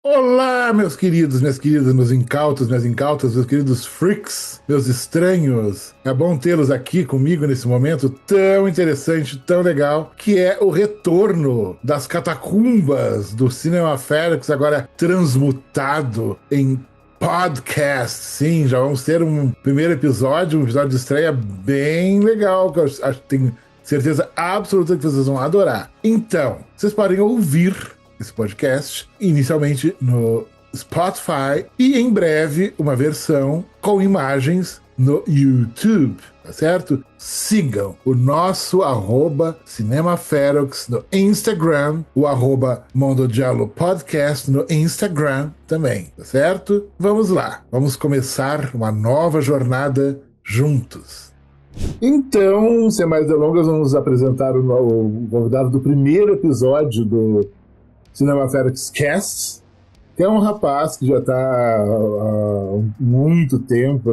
Olá, meus queridos, minhas queridas, meus incautos, minhas incautas, meus queridos freaks, meus estranhos. É bom tê-los aqui comigo nesse momento tão interessante, tão legal, que é o retorno das catacumbas do Cinema Félix, agora transmutado em podcast. Sim, já vamos ter um primeiro episódio, um episódio de estreia bem legal, que eu acho que tenho certeza absoluta que vocês vão adorar. Então, vocês podem ouvir esse podcast, inicialmente no Spotify e em breve uma versão com imagens no YouTube, tá certo? Sigam o nosso @CinemaFerox no Instagram, o @Mondodiallo Podcast no Instagram também, tá certo? Vamos lá, vamos começar uma nova jornada juntos. Então, sem mais delongas, vamos apresentar o convidado do primeiro episódio do Cinema Félix Cast, que é um rapaz que já está há muito tempo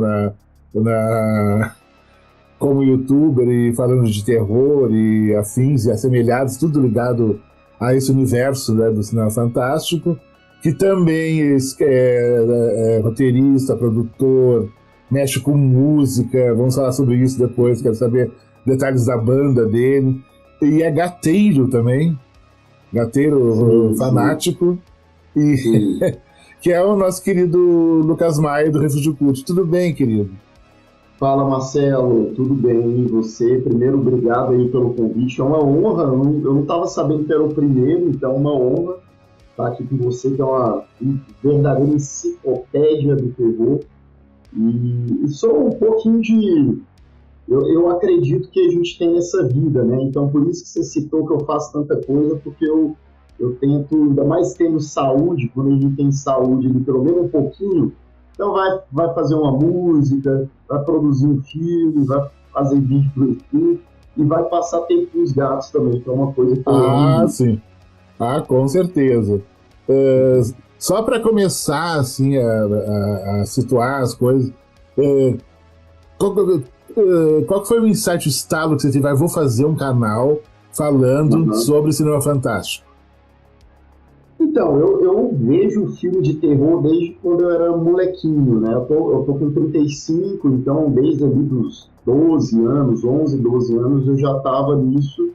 como youtuber e falando de terror e afins e assemelhados, tudo ligado a esse universo, né, do cinema fantástico, que também é roteirista, produtor, mexe com música, vamos falar sobre isso depois, quero saber detalhes da banda dele, e é gateiro também, gateiro fanático, e que é o nosso querido Lucas Maia do Refúgio Cult. Tudo bem, querido? Fala, Marcelo, tudo bem? E você? Primeiro, obrigado aí pelo convite. É uma honra, eu não estava sabendo que era o primeiro, então é uma honra estar aqui com você, que é uma verdadeira enciclopédia do terror. E sou um pouquinho de... Eu acredito que a gente tem essa vida, né? Então, por isso que você citou que eu faço tanta coisa, porque eu tento, ainda mais tendo saúde, quando a gente tem saúde ali, pelo menos um pouquinho, então vai fazer uma música, vai produzir um filme, vai fazer vídeo pro YouTube e vai passar tempo com os gatos também, que é uma coisa que eu amo. Sim. Com certeza. Só para começar, assim, a situar as coisas, qual que foi o insight, o estalo que você teve? Vou fazer um canal falando sobre cinema fantástico. Então, eu vejo filme de terror desde quando eu era molequinho, né? Eu tô com 35, então desde ali dos 12 anos, 11, 12 anos, eu já estava nisso.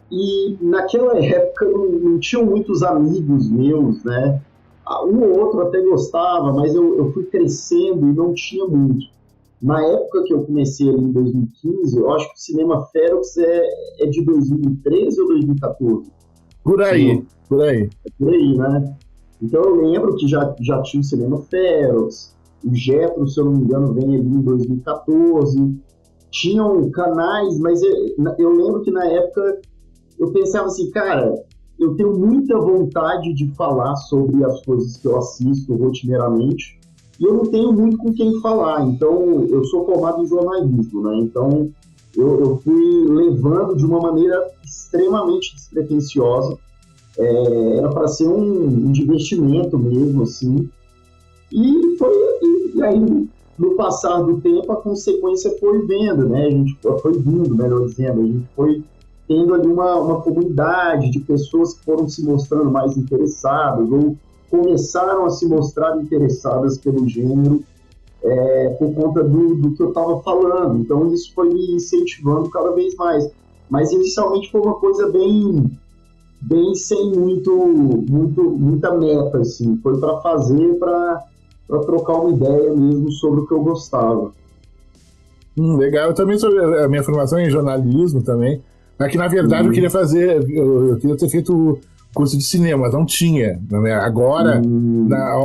E naquela época não tinham muitos amigos meus, né? Um ou outro até gostava, mas eu fui crescendo e não tinha muito. Na época que eu comecei ali em 2015, eu acho que o Cinema Félix é de 2013 ou 2014? Por aí. É por aí, né? Então eu lembro que já tinha o Cinema Félix, o Jetro, se eu não me engano, vem ali em 2014. Tinham canais, mas eu lembro que na época eu pensava assim, cara, eu tenho muita vontade de falar sobre as coisas que eu assisto rotineiramente, e eu não tenho muito com quem falar. Então, eu sou formado em jornalismo, né? Então, eu fui levando de uma maneira extremamente despretensiosa. Era para ser um divertimento mesmo, assim. E aí, no passar do tempo, a consequência foi vendo, né? A gente foi vindo, melhor dizendo. A gente foi tendo ali uma comunidade de pessoas que foram se mostrando mais interessadas ou começaram a se mostrar interessadas pelo gênero por conta do que eu estava falando. Então, isso foi me incentivando cada vez mais. Mas, inicialmente, foi uma coisa bem sem muita meta, assim. Foi para fazer, para trocar uma ideia mesmo sobre o que eu gostava. Legal. Eu também a minha formação é em jornalismo também. Aqui, na verdade, eu queria ter feito curso de cinema, mas não tinha. Né? Agora,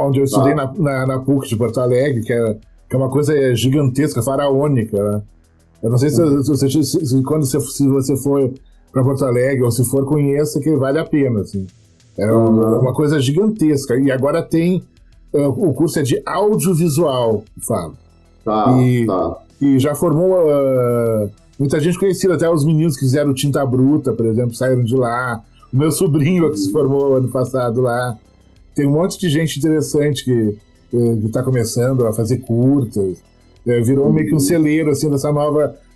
onde eu estudei na PUC de Porto Alegre, que é uma coisa gigantesca, faraônica. Né? Eu não sei se quando você for para Porto Alegre, ou se for, conheça, que vale a pena. Assim. É uma coisa gigantesca. E agora tem... o curso é de audiovisual, falo. E já formou... muita gente conhecida, até os meninos que fizeram Tinta Bruta, por exemplo, saíram de lá. O meu sobrinho que se formou ano passado lá. Tem um monte de gente interessante que está começando a fazer curtas. Virou meio que um celeiro assim, dessa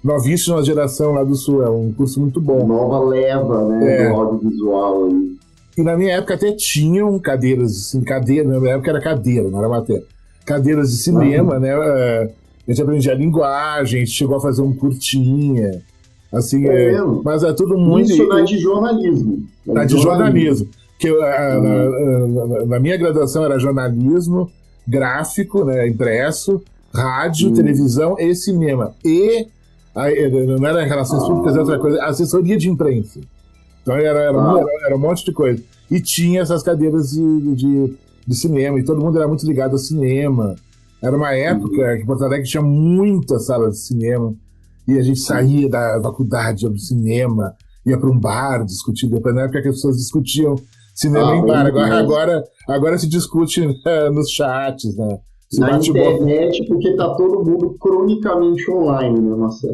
novíssima geração lá do Sul. É um curso muito bom. Nova leva, né, do audiovisual aí. E na minha época até tinham cadeiras, assim, cadeira, na minha época era cadeira, não era matéria. Cadeiras de cinema, né? A gente aprendia a linguagem, a gente chegou a fazer um curtinha, assim, mesmo. mas é tudo muito... Isso na de jornalismo. Na de jornalismo. Que na minha graduação era jornalismo, gráfico, né, impresso, rádio, televisão e cinema. E não era relações públicas, era outra coisa, assessoria de imprensa. Então era um monte de coisa. E tinha essas cadeiras de cinema, e todo mundo era muito ligado ao cinema. Era uma época que Porto Alegre tinha muitas salas de cinema, e a gente saía da faculdade, ia pro cinema, ia para um bar discutir. Depois, na época que as pessoas discutiam cinema em bar. Agora se discute nos chats, né? Na internet, porque tá todo mundo cronicamente online, né, Marcelo?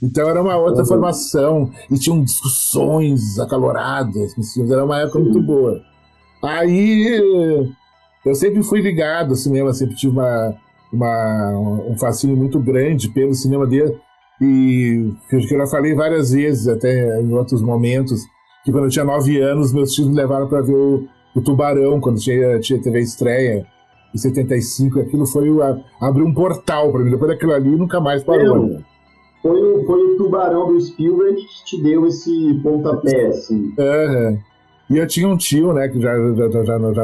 Então era uma outra formação, e tinham discussões acaloradas nos filmes, era uma época muito boa. Aí eu sempre fui ligado ao cinema, sempre tive um fascínio muito grande pelo cinema dele, e que eu já falei várias vezes, até em outros momentos, que quando eu tinha 9 anos, meus tios me levaram para ver o Tubarão, quando tinha TV estreia, em 75, aquilo abriu um portal para mim, depois daquilo ali nunca mais parou. Né? Foi o Tubarão do Spielberg que te deu esse pontapé, assim. E eu tinha um tio, né, que já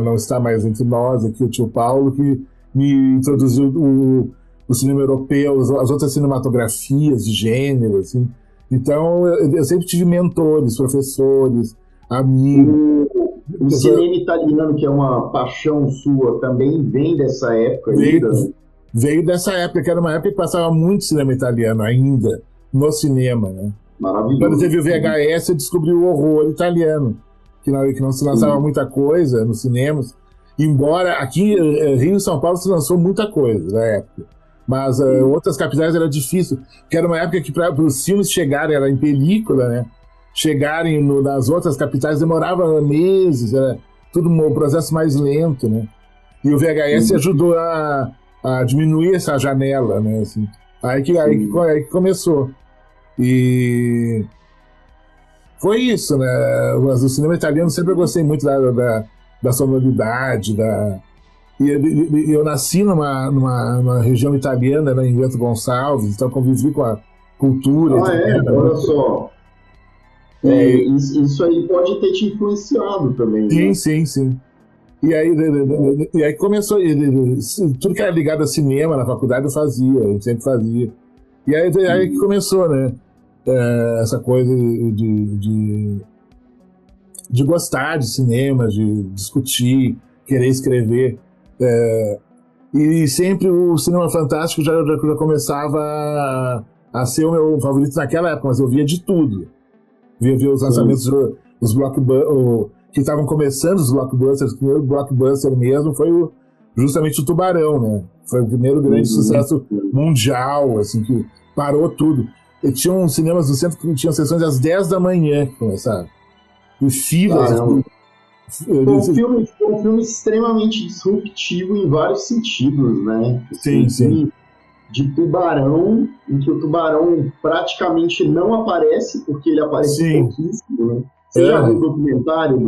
não está mais entre nós, aqui, o tio Paulo, que me introduziu o cinema europeu, as outras cinematografias de gênero, assim. Então, eu sempre tive mentores, professores, amigos. O cinema italiano, que é uma paixão sua, também vem dessa época ainda? Veio dessa época, que era uma época que passava muito cinema italiano ainda, no cinema, né? Maravilhoso. Quando teve o VHS, eu descobri o horror italiano, que não se lançava muita coisa nos cinemas, embora aqui em Rio e São Paulo se lançou muita coisa na época, mas outras capitais era difícil, porque era uma época que para os filmes chegarem, era em película, né? Chegarem nas outras capitais demorava meses, era tudo um processo mais lento, né? E o VHS ajudou a diminuir essa janela, né? Assim. Aí que começou. E foi isso, né? Mas o cinema italiano sempre eu gostei muito da sonoridade, e eu nasci numa região italiana, né, em Bento Gonçalves, então convivi com a cultura italiana. Olha só. Isso aí pode ter te influenciado também. Sim, né? Sim. E aí começou, tudo que era ligado a cinema na faculdade eu sempre fazia. E aí que começou, né? Essa coisa de gostar de cinema, de discutir, querer escrever. E sempre o cinema fantástico já começava a ser o meu favorito naquela época, mas eu via de tudo. Via os lançamentos, os blockbusters, que estavam começando os blockbusters. O primeiro blockbuster mesmo foi justamente o Tubarão, né? Foi o primeiro grande sucesso mundial, assim, que parou tudo. E tinham cinemas no centro que tinham sessões às 10 da manhã que começaram. E filas. Foi um filme extremamente disruptivo em vários sentidos, né? Sim. De tubarão, em que o tubarão praticamente não aparece, porque ele aparece pouquíssimo, né? Você já viu o documentário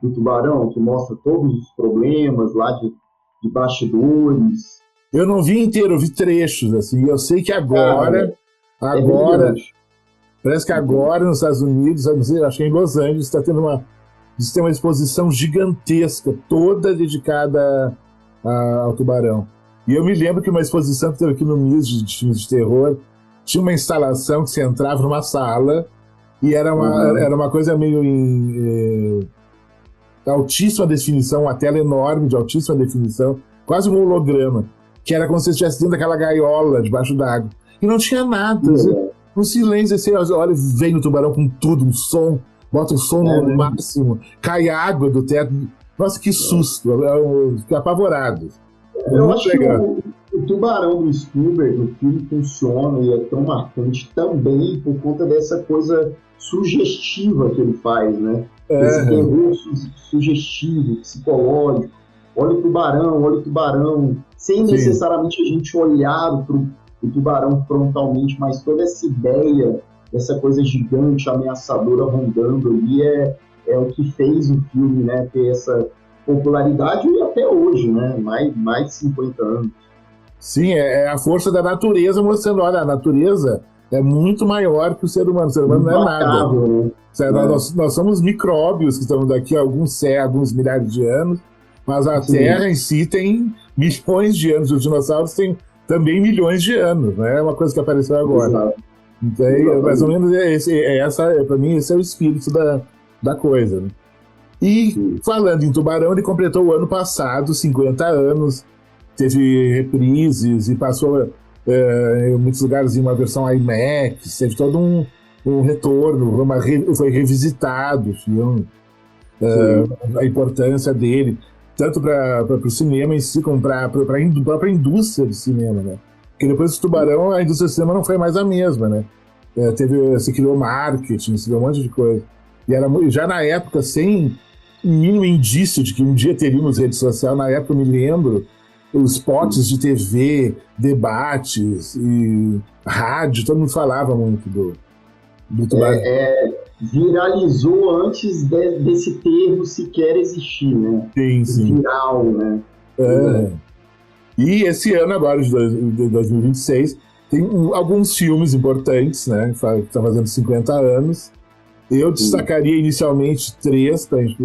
do tubarão, que mostra todos os problemas lá de bastidores? Eu não vi inteiro, eu vi trechos, assim. Eu sei que agora parece que agora nos Estados Unidos, acho que em Los Angeles, está tendo uma exposição gigantesca, toda dedicada ao tubarão. E eu me lembro que uma exposição que teve aqui no MIS de filmes de terror, tinha uma instalação que você entrava numa sala e era uma coisa meio em altíssima definição, uma tela enorme de altíssima definição, quase um holograma, que era como se você estivesse dentro daquela gaiola debaixo d'água. E não tinha nada. Um silêncio, assim, olha, vem o tubarão com tudo, um som, bota o som no máximo, cai água do teto. Nossa, que susto, fiquei apavorado. Eu acho que o Tubarão do Spielberg, o filme funciona e é tão marcante também por conta dessa coisa sugestiva que ele faz, né? Esse terror sugestivo, psicológico. Olha o tubarão, sem necessariamente a gente olhar o tubarão frontalmente, mas toda essa ideia, essa coisa gigante, ameaçadora rondando ali é é o que fez o filme, né, ter essa popularidade e até hoje, né, mais de 50 anos. Sim, é a força da natureza mostrando, olha, a natureza é muito maior que o ser humano. O ser humano não é nada. Impacável, né? Nós somos micróbios que estamos daqui a alguns milhares de anos, mas a Sim. Terra em si tem milhões de anos. Os dinossauros têm também milhões de anos, né? É uma coisa que apareceu agora. Exato. Então, mais ou menos, para mim, esse é o espírito da coisa. Né? E, falando em Tubarão, ele completou o ano passado 50 anos, teve reprises e passou em muitos lugares em uma versão IMAX, teve todo um retorno, foi revisitado o filme, a importância dele, tanto para o cinema em si, como para a própria indústria do cinema, né? Porque depois do Tubarão, a indústria do cinema não foi mais a mesma, né? Se criou marketing, se criou um monte de coisa. E era já na época, sem mínimo indício de que um dia teríamos rede social, na época eu me lembro, os spots de TV, debates e rádio, todo mundo falava muito do Tubarão. Viralizou antes desse termo sequer existir, né? Sim. Viral, né? E esse ano agora, de 2026, tem alguns filmes importantes, né? Que estão fazendo 50 anos. Eu destacaria inicialmente 3, para a gente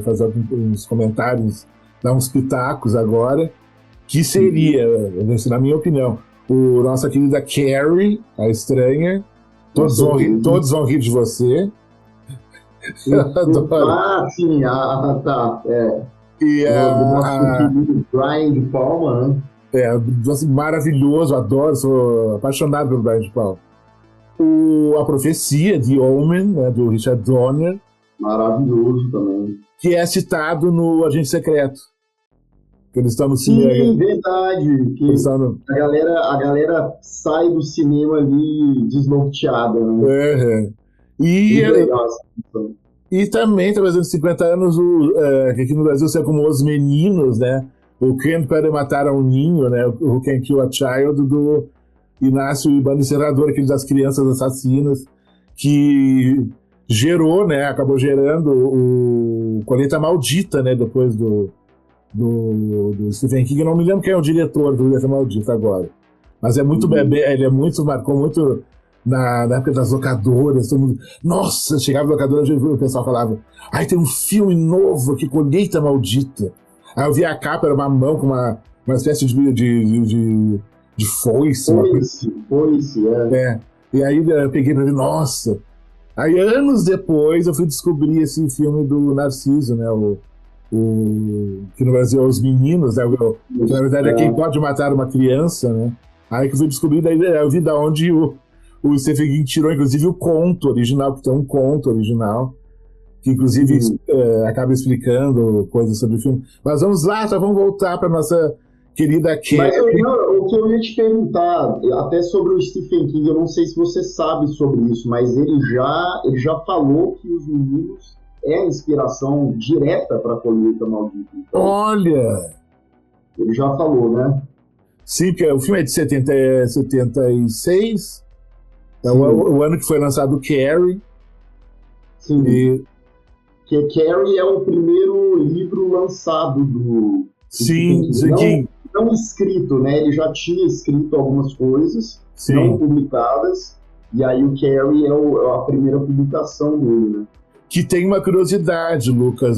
fazer uns comentários, dar uns pitacos agora, que seria, na minha opinião, nossa querida Carrie, a Estranha. Todos vão rir de você. Ah, sim, tá. E do nosso querido Brian De Palma, né? Maravilhoso, adoro, sou apaixonado pelo Brian De Palma. A Profecia, The Omen, né, do Richard Donner. Maravilhoso também. Que é citado no Agente Secreto. Que eles estão no cinema. Sim, verdade. Que a galera sai do cinema ali desnorteada. Né? E também, trazendo 50 anos, que aqui no Brasil são como Os Meninos, né? O Quem Pode Matar um Ninho, né? O Can Kill a Child, do Inácio Ibano Serrador, aquele das crianças assassinas, que gerou, né? Acabou gerando o Colheita Maldita, né? Depois do Stephen King. Eu não me lembro quem é o diretor do Colheita Maldita agora. Mas é muito bebê, ele marcou muito na época das locadoras, todo mundo, nossa, chegava na locadora, o pessoal falava, tem um filme novo aqui, Colheita Maldita. Aí eu vi a capa, era uma mão com uma espécie de foice. Foice. E aí eu peguei pra ver, nossa. Aí anos depois eu fui descobrir esse filme do Narciso, né, que no Brasil é Os Meninos, né, que na verdade é Quem Pode Matar uma Criança, né. Aí que eu fui descobrir, daí eu vi da onde o Stephen King tirou, inclusive, o conto original, que tem um conto original, que inclusive acaba explicando coisas sobre o filme. Mas vamos lá, vamos voltar para nossa querida Carrie. O que eu ia te perguntar, até sobre o Stephen King, eu não sei se você sabe sobre isso, mas ele já falou que Os Meninos é a inspiração direta para a Colheita Maldita. Então, olha! Ele já falou, né? Sim, porque o filme é de 76, é o ano que foi lançado Carrie. Sim. Que Carrie é o primeiro livro lançado do Sim, não escrito, né? Ele já tinha escrito algumas coisas, não publicadas, e aí o Carrie é a primeira publicação dele, né? Que tem uma curiosidade, Lucas.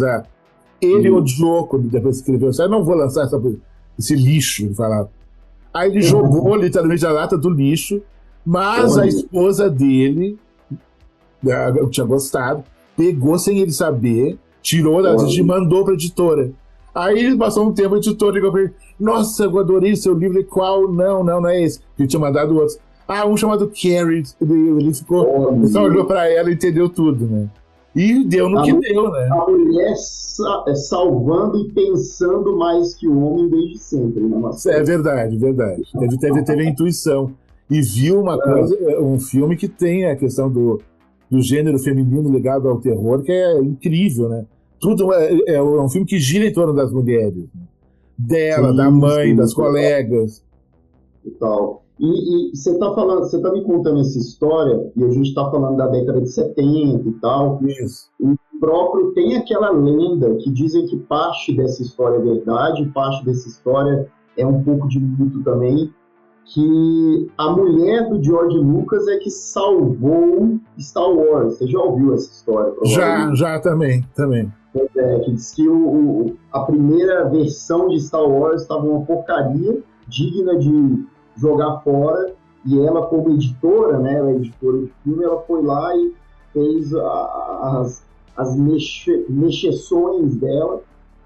Ele odiou quando depois escreveu, eu não vou lançar esse lixo, ele falava. Aí ele jogou literalmente a lata do lixo, mas a esposa dele, eu tinha gostado, pegou sem ele saber, tirou da lata e mandou para a editora. Aí passou um tempo, a editora ligou para ele, nossa, eu adorei o seu livro, e qual? Não é esse. Ele tinha mandado outros. Um chamado Carrie, ele ficou, ele só olhou para ela e entendeu tudo, né? E deu no que deu, né? A mulher salvando e pensando mais que o homem desde sempre, né, Marcelo? É verdade. Teve a intuição. E viu uma coisa, um filme que tem a questão do gênero feminino ligado ao terror, que é incrível, né? Tudo é um filme que gira em torno das mulheres. Né? Dela, da mãe, das colegas. E tal. E você tá me contando essa história, e a gente tá falando da década de 70 e tal. Isso. próprio tem aquela lenda que dizem que parte dessa história é verdade, parte dessa história é um pouco de mito também, que a mulher do George Lucas é que salvou Star Wars. Você já ouviu essa história? Já também. Que diz que a primeira versão de Star Wars estava uma porcaria, digna de jogar fora, e ela, como editora, né, ela é editora de filme, ela foi lá e fez as mexeções dela,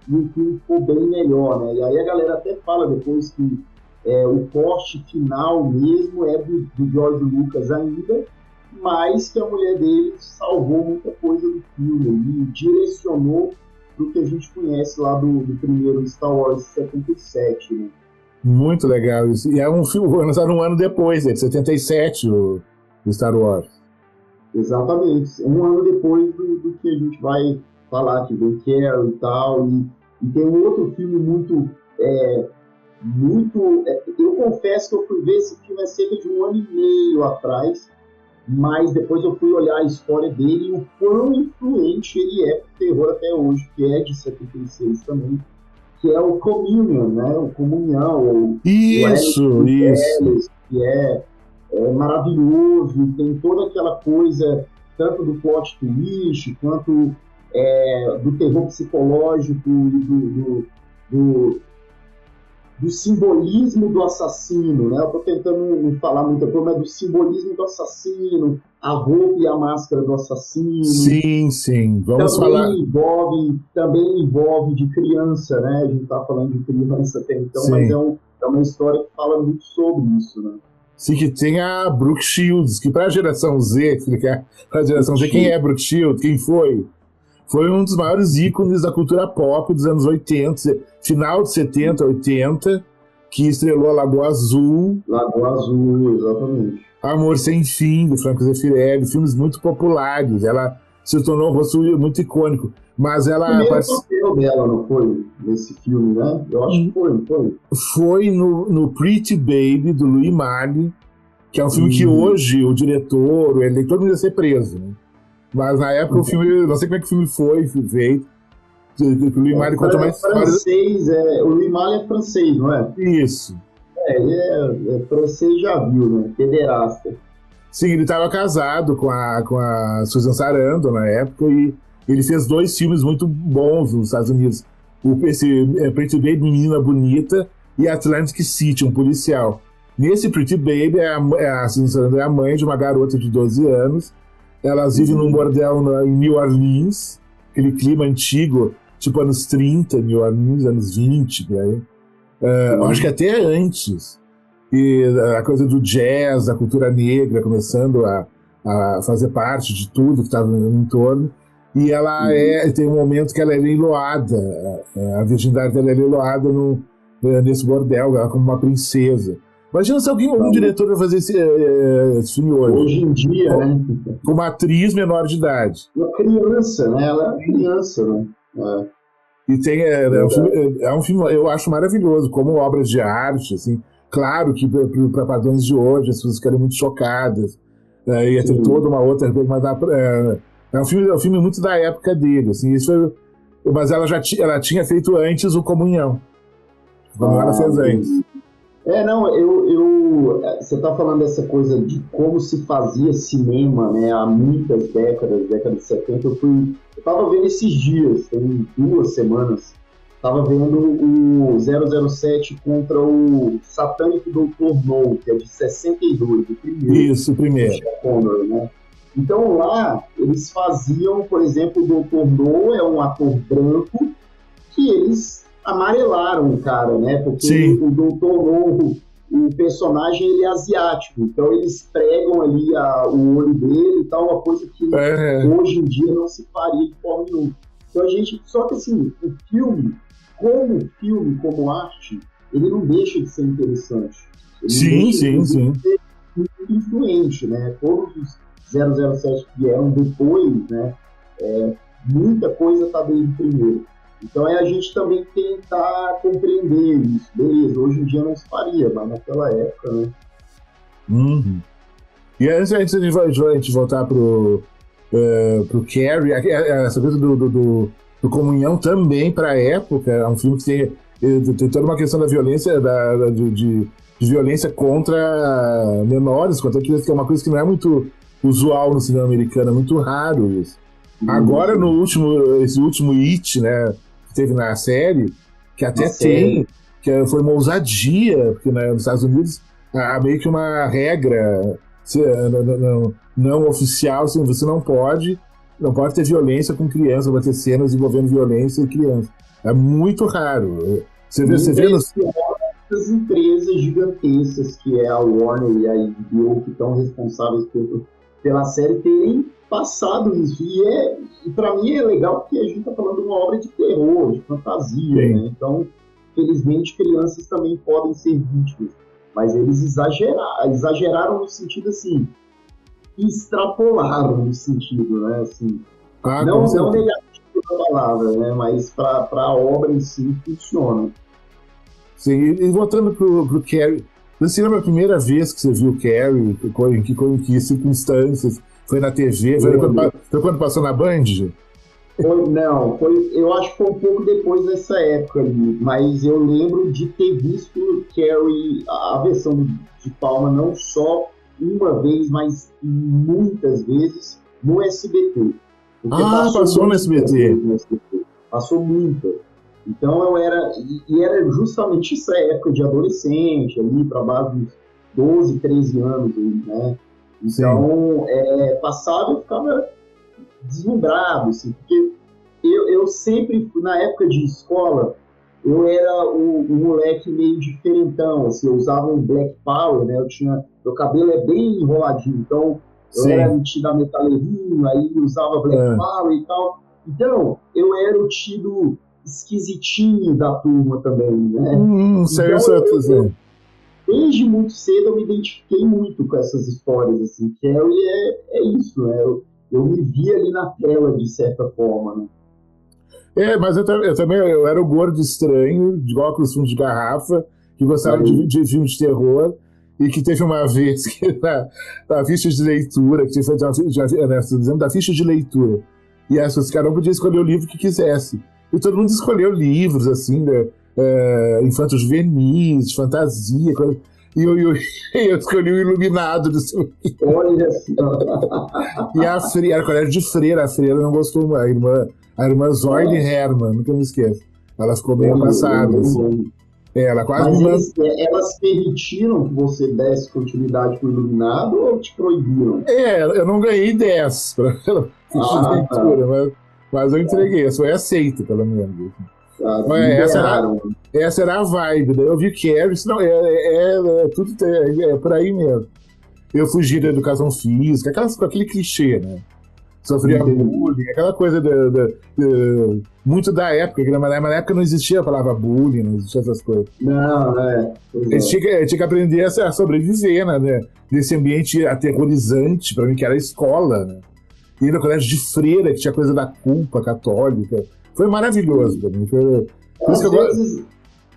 e o filme ficou bem melhor, né? E aí a galera até fala depois que o corte final mesmo é do George Lucas ainda, mas que a mulher dele salvou muita coisa do filme e direcionou para o que a gente conhece lá do primeiro Star Wars 77, né? Muito legal isso. E é um filme lançado um ano depois, de 77, o Star Wars. Exatamente. Um ano depois do que a gente vai falar, que vem Carrie e tal. E tem um outro filme muito... eu confesso que eu fui ver esse filme há cerca de 1 ano e meio atrás, mas depois eu fui olhar a história dele e o quão influente ele é pro terror até hoje, que é de 76 também, que é o Communion, né? O Comunhão, isso. Ellis, que é maravilhoso, tem toda aquela coisa, tanto do plot twist, quanto do terror psicológico e do simbolismo do assassino, né? Eu tô tentando não falar muita coisa, mas do simbolismo do assassino, a roupa e a máscara do assassino. Sim. Vamos falar. Também envolve de criança, né? A gente tá falando de criança até então, sim. Mas é uma história que fala muito sobre isso, né? Sim, que tem a Brooke Shields, que para a geração Z, para a geração Z, quem é Brooke Shields? Quem foi? Foi um dos maiores ícones da cultura pop dos anos 80, final de 70, 80, que estrelou a Lagoa Azul. Lagoa Azul, exatamente. Amor Sem Fim, do Franco Zeffirelli, filmes muito populares. Ela se tornou um rosto muito icônico. Mas ela... O papel dela, não foi? Nesse filme, né? Eu acho que foi, não foi? Foi no Pretty Baby, do Louis Malle, que é um filme que hoje o diretor, o eleitor, todo mundo ia ser preso, né? Mas na época o filme, não sei como é que o filme foi feito. O Louis Malle conta mais... francês, o Louis Malle é francês, não é? Isso. Ele é francês, já viu, né? Pederasta. Sim, ele estava casado com a Susan Sarandon na época e ele fez 2 filmes muito bons nos Estados Unidos. Esse Pretty Baby, Menina Bonita, e Atlantic City, um policial. Nesse Pretty Baby, a Susan Sarandon é a mãe de uma garota de 12 anos. Elas vivem num bordel em New Orleans, aquele clima antigo, tipo anos 30, New Orleans, anos 20, por aí. Acho que até antes. E a coisa do jazz, da cultura negra, começando a fazer parte de tudo que estava no entorno. E ela tem um momento que ela é leiloada, a virgindade dela é leiloada nesse bordel, ela como uma princesa. Imagina se algum diretor vai fazer esse filme hoje. Hoje em dia, né? Com uma atriz menor de idade. Uma criança, né? Ela é criança, né? E tem, é um filme, eu acho maravilhoso, como obras de arte, assim. Claro que para padrões de hoje as pessoas ficaram muito chocadas. Ia ter toda uma outra coisa, mas é um filme muito da época dele, assim. Mas ela tinha feito antes o Comunhão. Como ela fez antes. Você está falando dessa coisa de como se fazia cinema, né, há muitas décadas de 70. Eu estava vendo esses dias, tem 2 semanas, estava vendo o 007 contra o Satânico Dr. No, que é de 62, o primeiro. Isso, o primeiro. Connery, né? Então lá, eles faziam, por exemplo, o Dr. No é um ator branco que eles amarelaram o cara, né? Porque Sim. o Dr. No, o personagem, ele é asiático, então eles pregam ali o olho dele e tal, uma coisa que hoje em dia não se faria de forma nenhuma. Então só que assim, o filme, como arte, ele não deixa de ser interessante. Ele sim. De ser muito influente, né? Todos os 007 que vieram depois, né? Muita coisa está dele primeiro. Então a gente também tentar compreender isso. Beleza, hoje em dia não se faria, mas naquela época, né? E antes de a gente voltar pro pro Carrie, essa coisa do Comunhão também para a época, é um filme que tem toda uma questão da violência, de violência contra menores, contra crianças, que é uma coisa que não é muito usual no cinema americano, é muito raro isso. Agora, esse último It, né, que teve na série, que até tem, que foi uma ousadia, porque nos Estados Unidos há meio que uma regra não oficial, assim, você não pode ter violência com criança, vai ter cenas envolvendo violência e criança. É muito raro. Você vê nos... Essas empresas gigantescas que é a Warner e a HBO, que estão responsáveis pela série, terem passado isso. E para mim é legal porque a gente está falando de uma obra de terror, de fantasia, né? Então, felizmente, crianças também podem ser vítimas. Mas eles exageraram no sentido assim, extrapolaram no sentido, né? Assim, não negativo da palavra, né? Mas para a obra em si funciona. Sim, e voltando pro Carrie, você lembra a primeira vez que você viu o Carrie? Em que circunstâncias? Foi na TV? Foi quando passou na Band? Eu acho que foi um pouco depois dessa época ali, mas eu lembro de ter visto Carrie, a versão de Palma, não só uma vez, mas muitas vezes no SBT. Passou no SBT. Passou muito. Então era justamente essa época de adolescente, ali para base dos 12, 13 anos, né? Então, passava eu ficava deslumbrado, assim, porque eu sempre, na época de escola, eu era o moleque meio diferentão, assim, eu usava um Black Power, né? Meu cabelo é bem enroladinho, então eu era metido a metaleirinho, aí usava Black Power e tal. Então, eu era o tido esquisitinho da turma também, né? Certo. Desde muito cedo eu me identifiquei muito com essas histórias, assim, Carrie é isso, né? Eu me vi ali na tela, de certa forma, né? Mas eu também eu era o gordo estranho, de óculos fundos de garrafa, que gostava de filmes de terror, e que teve uma vez que na ficha de leitura, que tinha feito da ficha de leitura, e cada um podia escolher o livro que quisesse. E todo mundo escolheu livros, assim, né? Infantos juvenis, fantasia, coisa. E eu escolhi o Iluminado do seu livro. Olha E a freira, era colégio de freira, a freira não gostou, a irmã Zoyle Herman, nunca me esqueço. Ela ficou meio passada, assim. Ela quase elas permitiram que você desse continuidade com o Iluminado ou te proibiram? Eu não ganhei 10 para leitura, mas eu entreguei, foi aceito, pelo menos. Essa era a vibe. Daí eu vi Carrie, tudo por aí mesmo. Eu fugi da educação física, aquele clichê, né? Sofria bullying, aquela coisa muito da época, que na época não existia a palavra bullying, não existia essas coisas. Não, tinha que aprender a sobreviver, né? Nesse ambiente aterrorizante, pra mim, que era a escola, né? E no colégio de freira, que tinha coisa da culpa católica. Foi maravilhoso pra mim.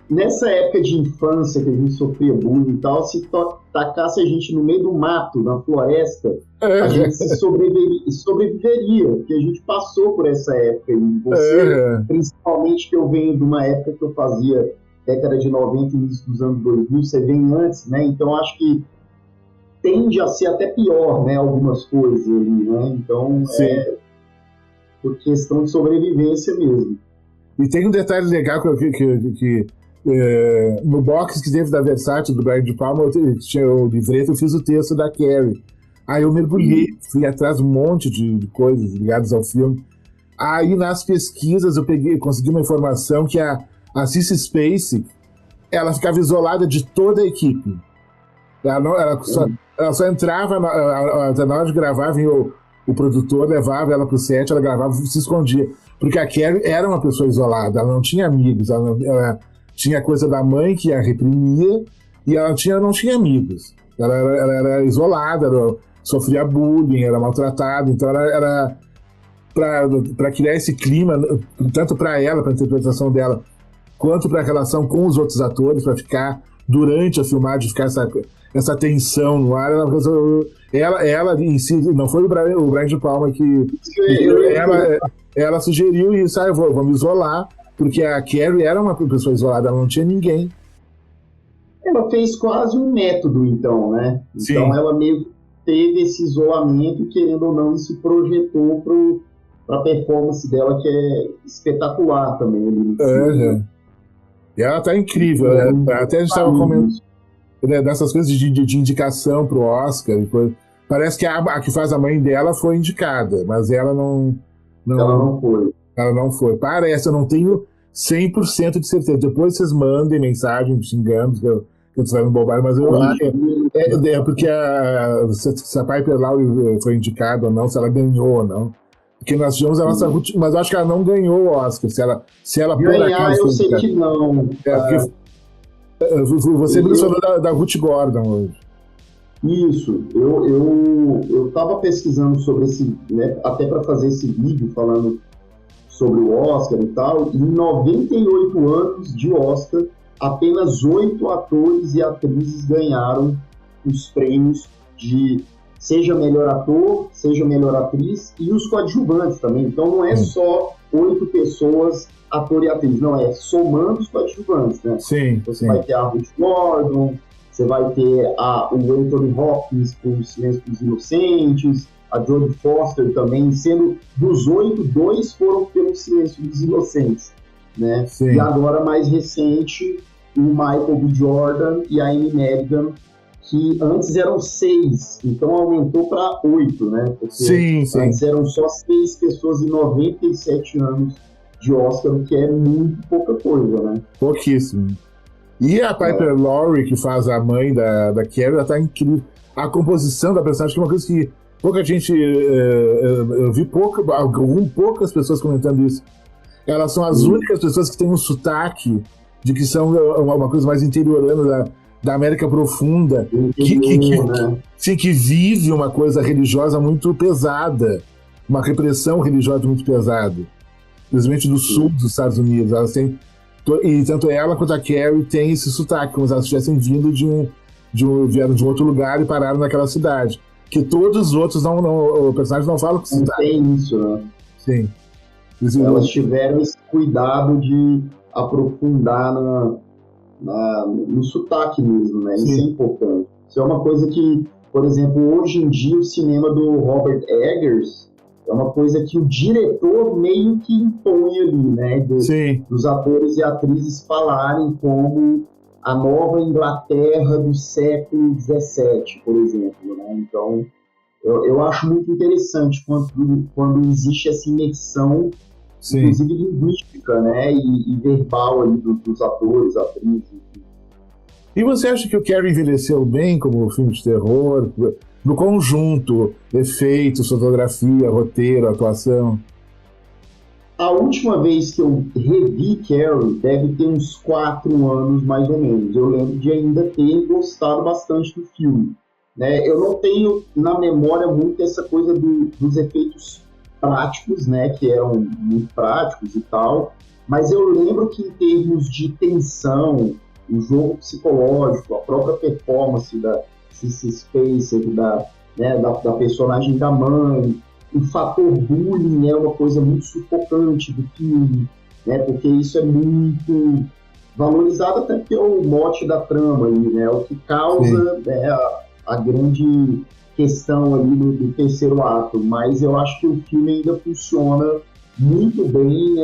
Nessa época de infância que a gente sofria bullying e tal, se tacasse a gente no meio do mato, na floresta, a gente sobreviveria, porque a gente passou por essa época. E você, principalmente, que eu venho de uma época que eu fazia década de 90 e início dos anos 2000, você vem antes, né? Então acho que tende a ser até pior, né? Algumas coisas ali, né? Então, por questão de sobrevivência mesmo. E tem um detalhe legal que no box que teve da Versátil, do Brian De Palma, tinha o livreto, eu fiz o texto da Carrie. Aí eu mergulhei, fui atrás de um monte de coisas ligadas ao filme. Aí nas pesquisas eu consegui uma informação que a Sissy Spacek, ela ficava isolada de toda a equipe. Ela só entrava, na hora de gravar, vinha o produtor, levava ela pro set, ela gravava e se escondia. Porque a Carrie era uma pessoa isolada, ela não tinha amigos, ela tinha coisa da mãe que a reprimia e ela não tinha amigos. Ela era isolada, sofria bullying, era maltratada, então ela para criar esse clima, tanto para ela, para a interpretação dela, quanto para a relação com os outros atores, para ficar durante a filmagem, ficar essa tensão no ar, ela em si, não foi o Brian De Palma que ela sugeriu isso, vou me isolar, porque a Carrie era uma pessoa isolada, ela não tinha ninguém. Ela fez quase um método, então, né? Sim. Então ela meio que teve esse isolamento, querendo ou não, isso projetou para a performance dela, que é espetacular também. E ela tá incrível. Até a gente estava comentando, né, dessas coisas de indicação pro Oscar. Parece que a que faz a mãe dela foi indicada, mas ela não foi. Ela não foi. Parece, eu não tenho 100% de certeza. Depois vocês mandem mensagem xingando que eu estou bobagem, mas eu acho porque se a Piper Laurie foi indicada ou não, se ela ganhou ou não. Porque nós tivemos a nossa Ruth, mas eu acho que ela não ganhou o Oscar. Se ela por acaso eu sei que não. Você mencionou da Ruth Gordon hoje. Isso. Eu estava pesquisando sobre esse, né, até para fazer esse vídeo falando sobre o Oscar e tal. Em 98 anos de Oscar, apenas 8 atores e atrizes ganharam os prêmios de seja melhor ator, seja melhor atriz, e os coadjuvantes também. Então não é só 8 pessoas, ator e atriz, não, é somando os coadjuvantes, né? Sim, você vai ter a Ruth Gordon, você vai ter o Anthony Hopkins por O Silêncio dos Inocentes, a Jodie Foster também, sendo dos 8, 2 foram pelo Silêncio dos Inocentes, né? Sim. E agora, mais recente, o Michael B. Jordan e a Amy Madigan, que antes eram 6, então aumentou para 8, né? Porque sim. Antes eram só 6 pessoas em 97 anos de Oscar, o que é muito pouca coisa, né? Pouquíssimo. E a Piper Laurie, que faz a mãe da Carrie, ela tá incrível. A composição da personagem, que é uma coisa que pouca gente... eu vi poucas pessoas comentando isso. Elas são as únicas pessoas que têm um sotaque de que são uma coisa mais interiorana da América Profunda, que vive uma coisa religiosa muito pesada, uma repressão religiosa muito pesada, principalmente do sul dos Estados Unidos. Elas têm, e tanto ela quanto a Carrie têm esse sotaque, como se elas tivessem vindo vieram de um outro lugar e pararam naquela cidade. Que todos os outros o personagem não fala com sotaque. Não tem isso, né? Sim. Elas tiveram esse cuidado de aprofundar no sotaque mesmo, né? Isso é importante. Isso é uma coisa que, por exemplo, hoje em dia o cinema do Robert Eggers é uma coisa que o diretor meio que impõe ali, né? Dos atores e atrizes falarem como a nova Inglaterra do século XVII, por exemplo, né? Então, eu acho muito interessante quando existe essa imersão, inclusive linguística, né? E verbal ali dos atores, atrizes. E você acha que o Carrie envelheceu bem como filme de terror? No conjunto, efeitos, fotografia, roteiro, atuação? A última vez que eu revi Carrie deve ter uns 4 anos, mais ou menos. Eu lembro de ainda ter gostado bastante do filme, né? Eu não tenho na memória muito essa coisa dos efeitos práticos, né? Que eram muito práticos e tal. Mas eu lembro que em termos de tensão, o jogo psicológico, a própria performance da Sissy Spacek, da personagem da mãe, o fator bullying é uma coisa muito sufocante do filme, né? Porque isso é muito valorizado, até porque é o mote da trama ali, né? O que causa, né, a grande questão ali do terceiro ato. Mas eu acho que o filme ainda funciona muito bem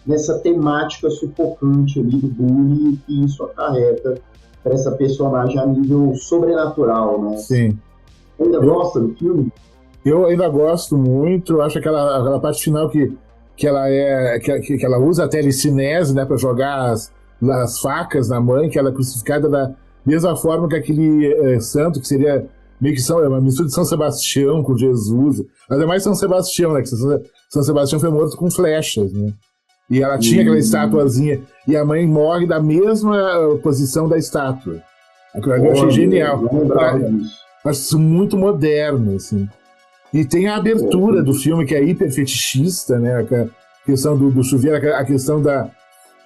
nessa temática sufocante ali do bullying, e isso acarreta para essa personagem a nível sobrenatural, né? Sim. Ainda gosta do filme? Eu ainda gosto muito. Eu acho aquela parte final que ela usa a telecinese, né, para jogar as facas na mãe, que ela é crucificada da mesma forma que aquele santo, que seria meio que uma mistura de São Sebastião com Jesus. Mas é mais São Sebastião, né? Que São Sebastião foi morto com flechas, né? E ela tinha aquela estatuazinha, e a mãe morre da mesma posição da estátua. Aquilo ali eu achei genial. Acho isso muito moderno, assim. E tem a abertura do filme, que é hiper fetichista, né? A questão do chuveiro, a questão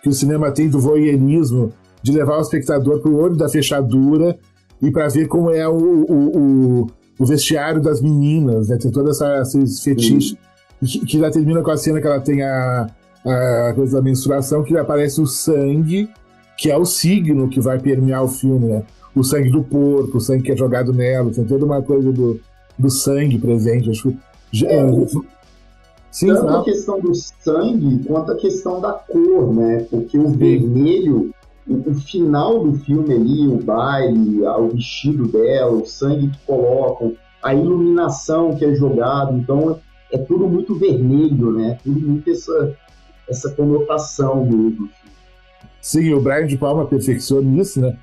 que o cinema tem do voyeurismo, de levar o espectador para o olho da fechadura e para ver como é o vestiário das meninas, né? Tem todos esses fetiches. Que já termina com a cena que ela tem a coisa da menstruação, que aparece o sangue, que é o signo que vai permear o filme, né? O sangue do porco, o sangue que é jogado nela, tem toda uma coisa do sangue presente. Acho que sim, tanto a questão do sangue quanto a questão da cor, né? Porque o vermelho, o final do filme ali, o baile, o vestido dela, o sangue que colocam, a iluminação que é jogada, então é tudo muito vermelho, né? Tudo muito essa conotação mesmo. Sim, o Brian De Palma perfecciona isso, né?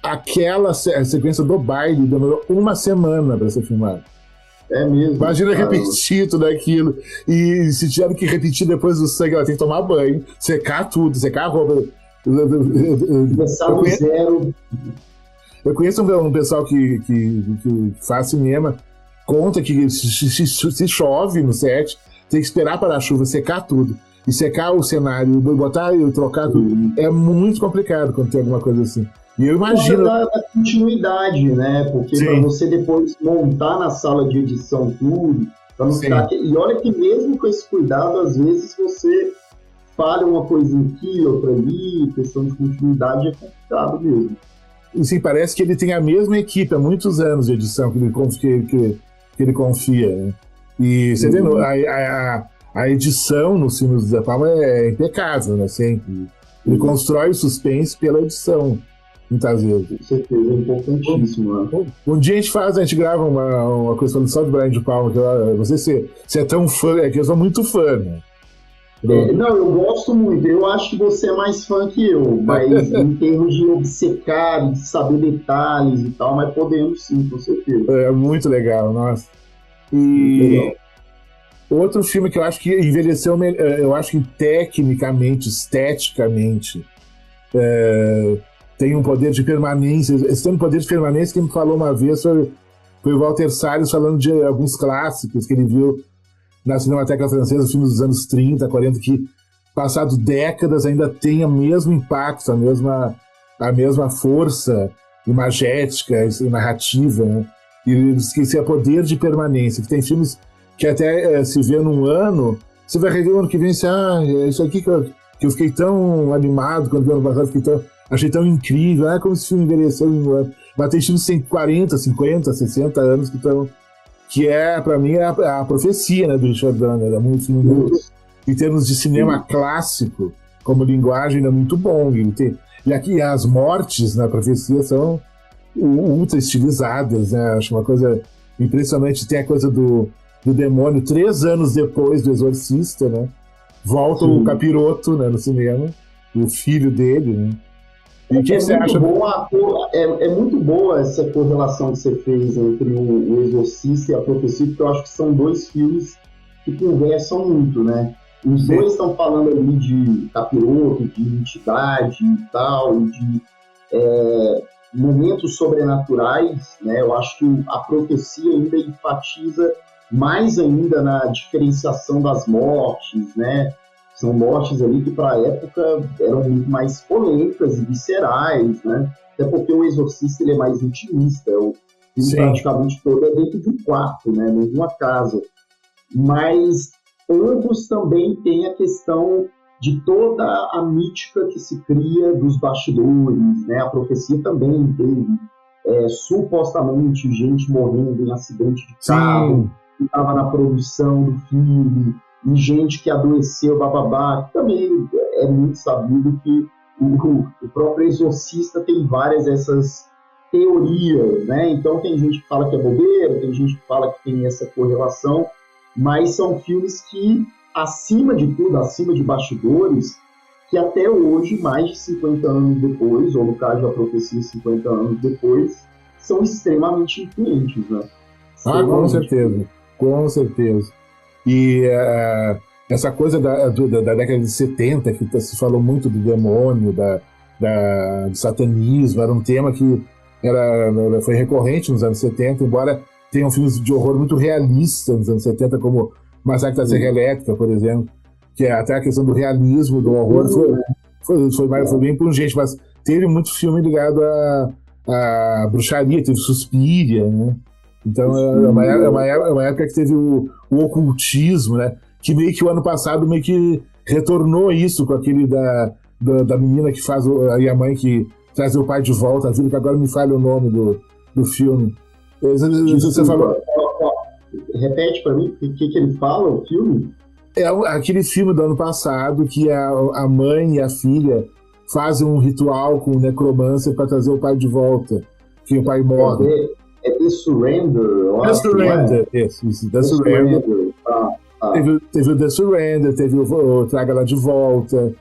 Aquela sequência do baile demorou 1 semana para ser filmada. É mesmo. Imagina repetir tudo aquilo. E se tiver que repetir depois do sangue, ela tem que tomar banho, secar tudo, secar a roupa. Começar do zero. Eu conheço um pessoal que faz cinema, conta que se chove no set, tem que esperar para a chuva secar tudo. E secar o cenário, botar e trocar tudo. É muito complicado quando tem alguma coisa assim. E eu imagino. Da continuidade, né? Porque para você depois montar na sala de edição tudo, para não ficar. E olha que mesmo com esse cuidado, às vezes você falha uma coisinha aqui, outra ali, questão de continuidade é complicado mesmo. E sim, parece que ele tem a mesma equipe há muitos anos de edição que ele confia, né? E você vê, a edição nos filmes do De Palma é impecável, né? Sempre. Ele constrói o suspense pela edição, muitas vezes. Com certeza, é importantíssimo. Né? Um dia a gente grava uma coisa falando só do Brian De Palma, que você é tão fã, é que eu sou muito fã, né? Não, eu gosto muito. Eu acho que você é mais fã que eu, mas em termos de obcecar, de saber detalhes e tal, mas podemos sim, com certeza. É muito legal, nossa. E outro filme que eu acho que envelheceu, eu acho que tecnicamente, esteticamente, tem um poder de permanência. Esse tem um poder de permanência que me falou uma vez foi o Walter Salles falando de alguns clássicos que ele viu na Cinemateca Francesa, filmes dos anos 30, 40, que, passado décadas, ainda tem o mesmo impacto, a mesma força imagética e narrativa, né? E ele diz que isso é poder de permanência, que tem filmes que até se vê num ano, você vai rever o ano que vem e isso aqui que eu fiquei tão animado quando vi o ano passado, achei tão incrível, como esse filme envelheceu em um ano. Mas tem filmes que tem 40, 50, 60 anos que pra mim, é a profecia, né, do Richard Donner. É muito filme em termos de cinema clássico, como linguagem, é muito bom. E aqui as mortes na profecia são ultra estilizadas, né? Acho uma coisa impressionante. Tem a coisa do demônio 3 anos depois do Exorcista, né? Volta o capiroto, né, no cinema, o filho dele, né? E o que você acha? É muito boa essa correlação que você fez entre o Exorcista e a Profecia, porque eu acho que são 2 filmes que conversam muito, né? Os dois estão falando ali de capiroto, de entidade e tal, de momentos sobrenaturais, né? Eu acho que a Profecia ainda enfatiza mais ainda na diferenciação das mortes, né? São mortes ali que, para a época, eram muito mais polêmicas e viscerais, né? Até porque o Exorcista ele é mais intimista, o filme praticamente todo é dentro de um quarto, né? Dentro de uma casa. Mas ambos também têm a questão de toda a mítica que se cria dos bastidores, né? A Profecia também teve supostamente gente morrendo em acidente de carro, que estava na produção do filme, e gente que adoeceu, bababá, que também é muito sabido que o próprio Exorcista tem várias dessas teorias, né? Então tem gente que fala que é bobeira, tem gente que fala que tem essa correlação, mas são filmes que, acima de tudo, acima de bastidores, que até hoje, mais de 50 anos depois, ou no caso da Profecia, 50 anos depois, são extremamente influentes, né? Com certeza. E essa coisa da década de 70, que se falou muito do demônio, do satanismo, era um tema que foi recorrente nos anos 70, embora tenham filmes de horror muito realistas nos anos 70, como Massacre da Serra Elétrica, por exemplo, que até a questão do realismo, do horror, foi bem pungente, mas teve muito filme ligado à bruxaria, teve Suspiria, né? Então é uma época que teve o ocultismo, né? Que meio que o ano passado meio que retornou isso com aquele da menina que faz e a mãe que traz o pai de volta, que agora me falha o nome do filme. Você falou. Repete pra mim o que ele fala, o filme? É aquele filme do ano passado que a mãe e a filha fazem um ritual com o necromancer para trazer o pai de volta, que o pai morre. É The Surrender. The Surrender, isso, The Surrender. Teve o The Surrender, teve o Traga Ela de Volta.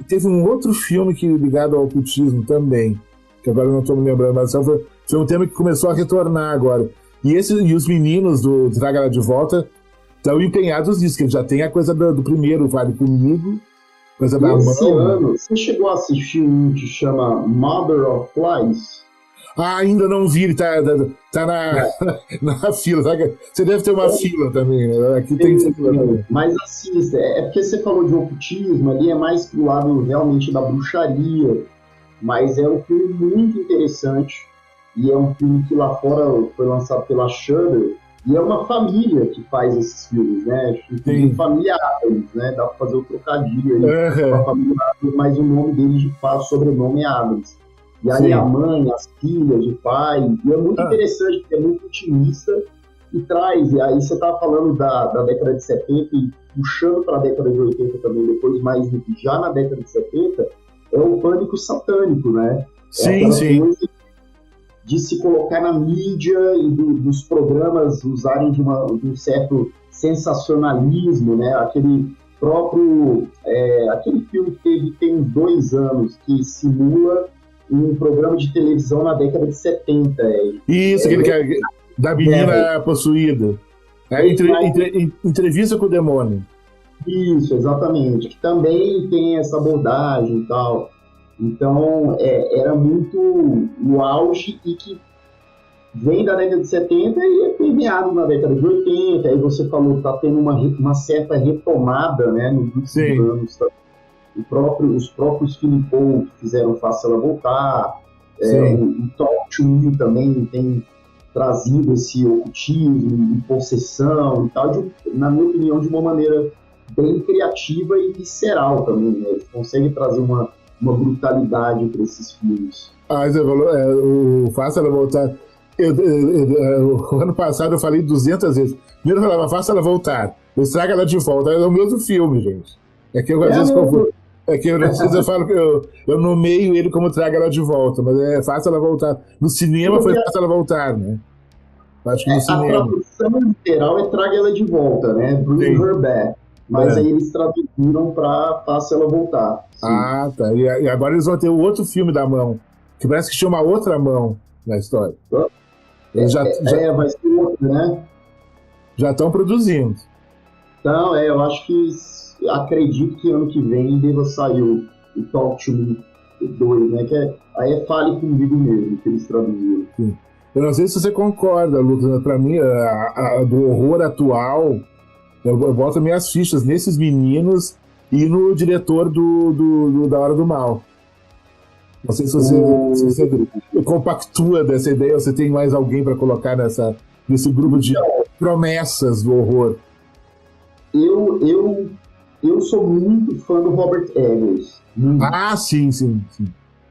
Teve um outro filme ligado ao ocultismo também, que agora eu não estou me lembrando, mas foi um tema que começou a retornar agora. E os meninos do Traga Ela de Volta estão empenhados nisso, que já tem a coisa do primeiro Vale Comigo, coisa da Esse mão. ano, você chegou a assistir um que chama Mother of Flies? Ainda não vi, ele tá na fila. Sabe? Você deve ter uma fila também, né? Aqui tem fila. Mas assim, é porque você falou de ocultismo, ali é mais pro lado realmente da bruxaria, mas é um filme muito interessante, e é um filme que lá fora foi lançado pela Shudder, e é uma família que faz esses filmes, né? Família Adams, né? Dá pra fazer o trocadilho aí com a família Adams, mas o nome deles de fato, sobrenome é Adams. E aí Sim. A mãe, as filhas, o pai, e é muito interessante, porque é muito otimista e traz, e aí você estava falando da década de 70 e puxando para a década de 80 também, depois mais já na década de 70, é o pânico satânico, né? Sim, sim. Coisa de se colocar na mídia e dos programas usarem de um certo sensacionalismo, né? Aquele filme que tem uns 2 anos, que simula um programa de televisão na década de 70. Isso, aquele da menina possuída. Entrevista com o demônio. Isso, exatamente. Que também tem essa abordagem e tal. Então, era muito o auge e que vem da década de 70 e é permeado na década de 80. Aí você falou que está tendo uma certa retomada, né, nos últimos anos. Os próprios Filipou que fizeram Faça Ela Voltar, o Talk to Me também tem trazido esse ocultismo e possessão e tal, na minha opinião, de uma maneira bem criativa e visceral também, né? Eles conseguem trazer uma brutalidade para esses filmes. Você falou, o Faça Ela Voltar. O ano passado eu falei 200 vezes. Primeiro eu falava Faça Ela Voltar, Traga Ela de Volta. É o mesmo filme, gente. É que eu às vezes confundo. É que às vezes eu falo que eu nomeio ele como Traga Ela de Volta, mas é Faça Ela Voltar. No cinema foi Faça Ela Voltar, né? Acho que no cinema. A tradução literal é Traga Ela de Volta, né? Bring Her Back. Mas aí eles traduziram para Faça Ela Voltar. Sim. Ah, tá. E agora eles vão ter o outro filme da mão, que parece que chama Outra Mão na história. Vai ser outro, né? Já estão produzindo. Então, eu acho que acredito que ano que vem deva sair o Talk to Me 2, né? Que aí é Fale Comigo mesmo, que eles traduziram. Sim. Eu não sei se você concorda, Lucas, mas pra mim, do horror atual, eu boto minhas fichas nesses meninos e no diretor da Hora do Mal. Não sei se você compactua dessa ideia, ou você tem mais alguém para colocar nesse grupo de promessas do horror. Eu sou muito fã do Robert Eggers. Ah, sim.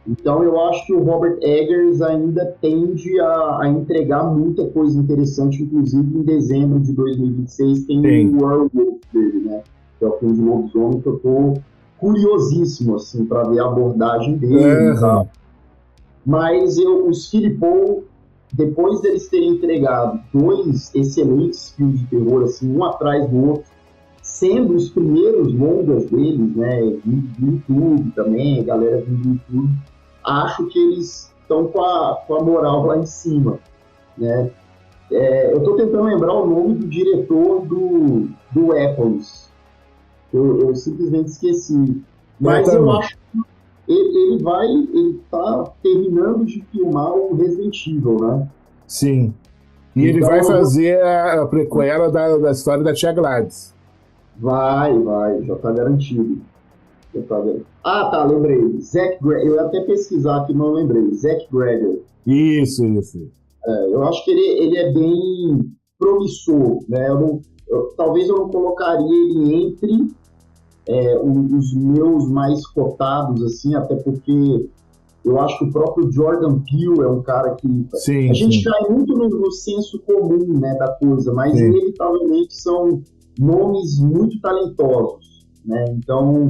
Então eu acho que o Robert Eggers ainda tende a entregar muita coisa interessante, inclusive em dezembro de 2026 tem o Werewolf dele, né? Que é o filme de lobisomem, que eu tô curiosíssimo, assim, para ver a abordagem dele e tal. Mas os Filipou, depois deles terem entregado 2 excelentes filmes de terror, assim, um atrás do outro, sendo os primeiros longas deles, né, do YouTube também, a galera do YouTube, acho que eles estão com a moral lá em cima, né. Eu estou tentando lembrar o nome do diretor do Weapons. Eu simplesmente esqueci. Mas eu acho que ele tá terminando de filmar o Resident Evil, né? Sim. E ele vai fazer a prequela da história da Tia Gladys. Vai, já tá garantido. Ah, tá, lembrei. Eu ia até pesquisar aqui, não lembrei. Zack Gregor. Isso. Eu acho que ele é bem promissor, né? Talvez eu não colocaria ele entre os meus mais cotados, assim, até porque eu acho que o próprio Jordan Peele é um cara que... A gente cai muito no senso comum, né, da coisa, mas inevitavelmente são nomes muito talentosos, né? Então,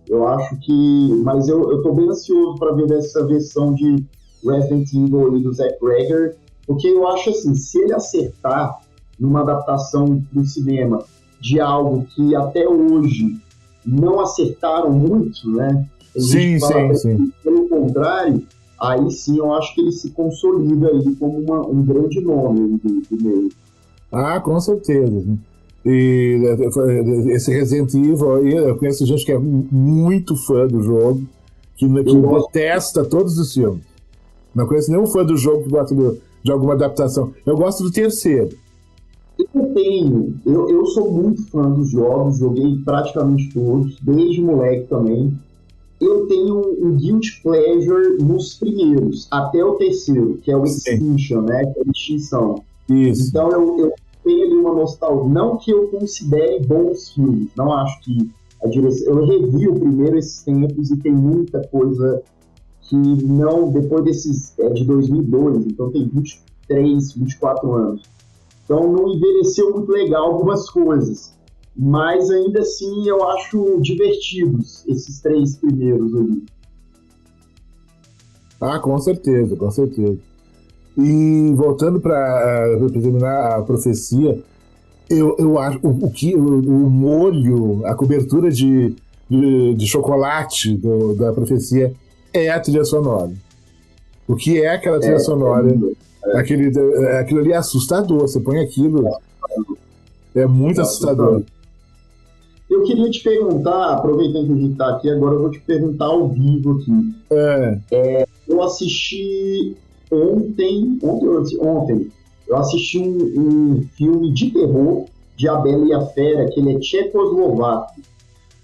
eu acho que... Mas eu tô bem ansioso para ver essa versão de Resident Evil ali do Zack Gregor, porque eu acho assim, se ele acertar numa adaptação do cinema de algo que até hoje não acertaram muito, né? Sim. Pelo contrário, aí sim eu acho que ele se consolida aí como um grande nome do meio. Ah, com certeza. E esse Resident Evil aí, eu conheço gente que é muito fã do jogo, que detesta todos os filmes. Não conheço nenhum fã do jogo que gosta de alguma adaptação. Eu gosto do terceiro. Eu sou muito fã dos jogos, joguei praticamente todos, desde moleque também. Eu tenho um guilty pleasure nos primeiros, até o terceiro, que é o Extinction, né? Que é a extinção. Isso. Então eu tenho ali uma nostalgia. Não que eu considere bons filmes, não acho que a direção. Eu revi o primeiro esses tempos e tem muita coisa que não. Depois desses. É de 2002, então tem 23, 24 anos. Então não envelheceu muito legal algumas coisas. Mas ainda assim eu acho divertidos esses 3 primeiros ali. Ah, com certeza. E voltando para terminar a profecia, eu acho o molho, a cobertura de chocolate da profecia é a trilha sonora. O que é aquela trilha sonora? Aquilo ali é assustador. Você põe aquilo, é muito assustador. Eu queria te perguntar, aproveitando que a gente está aqui, agora eu vou te perguntar ao vivo aqui. Eu assisti ontem, eu assisti um filme de terror de A Bela e a Fera, que ele é tchecoslovaco.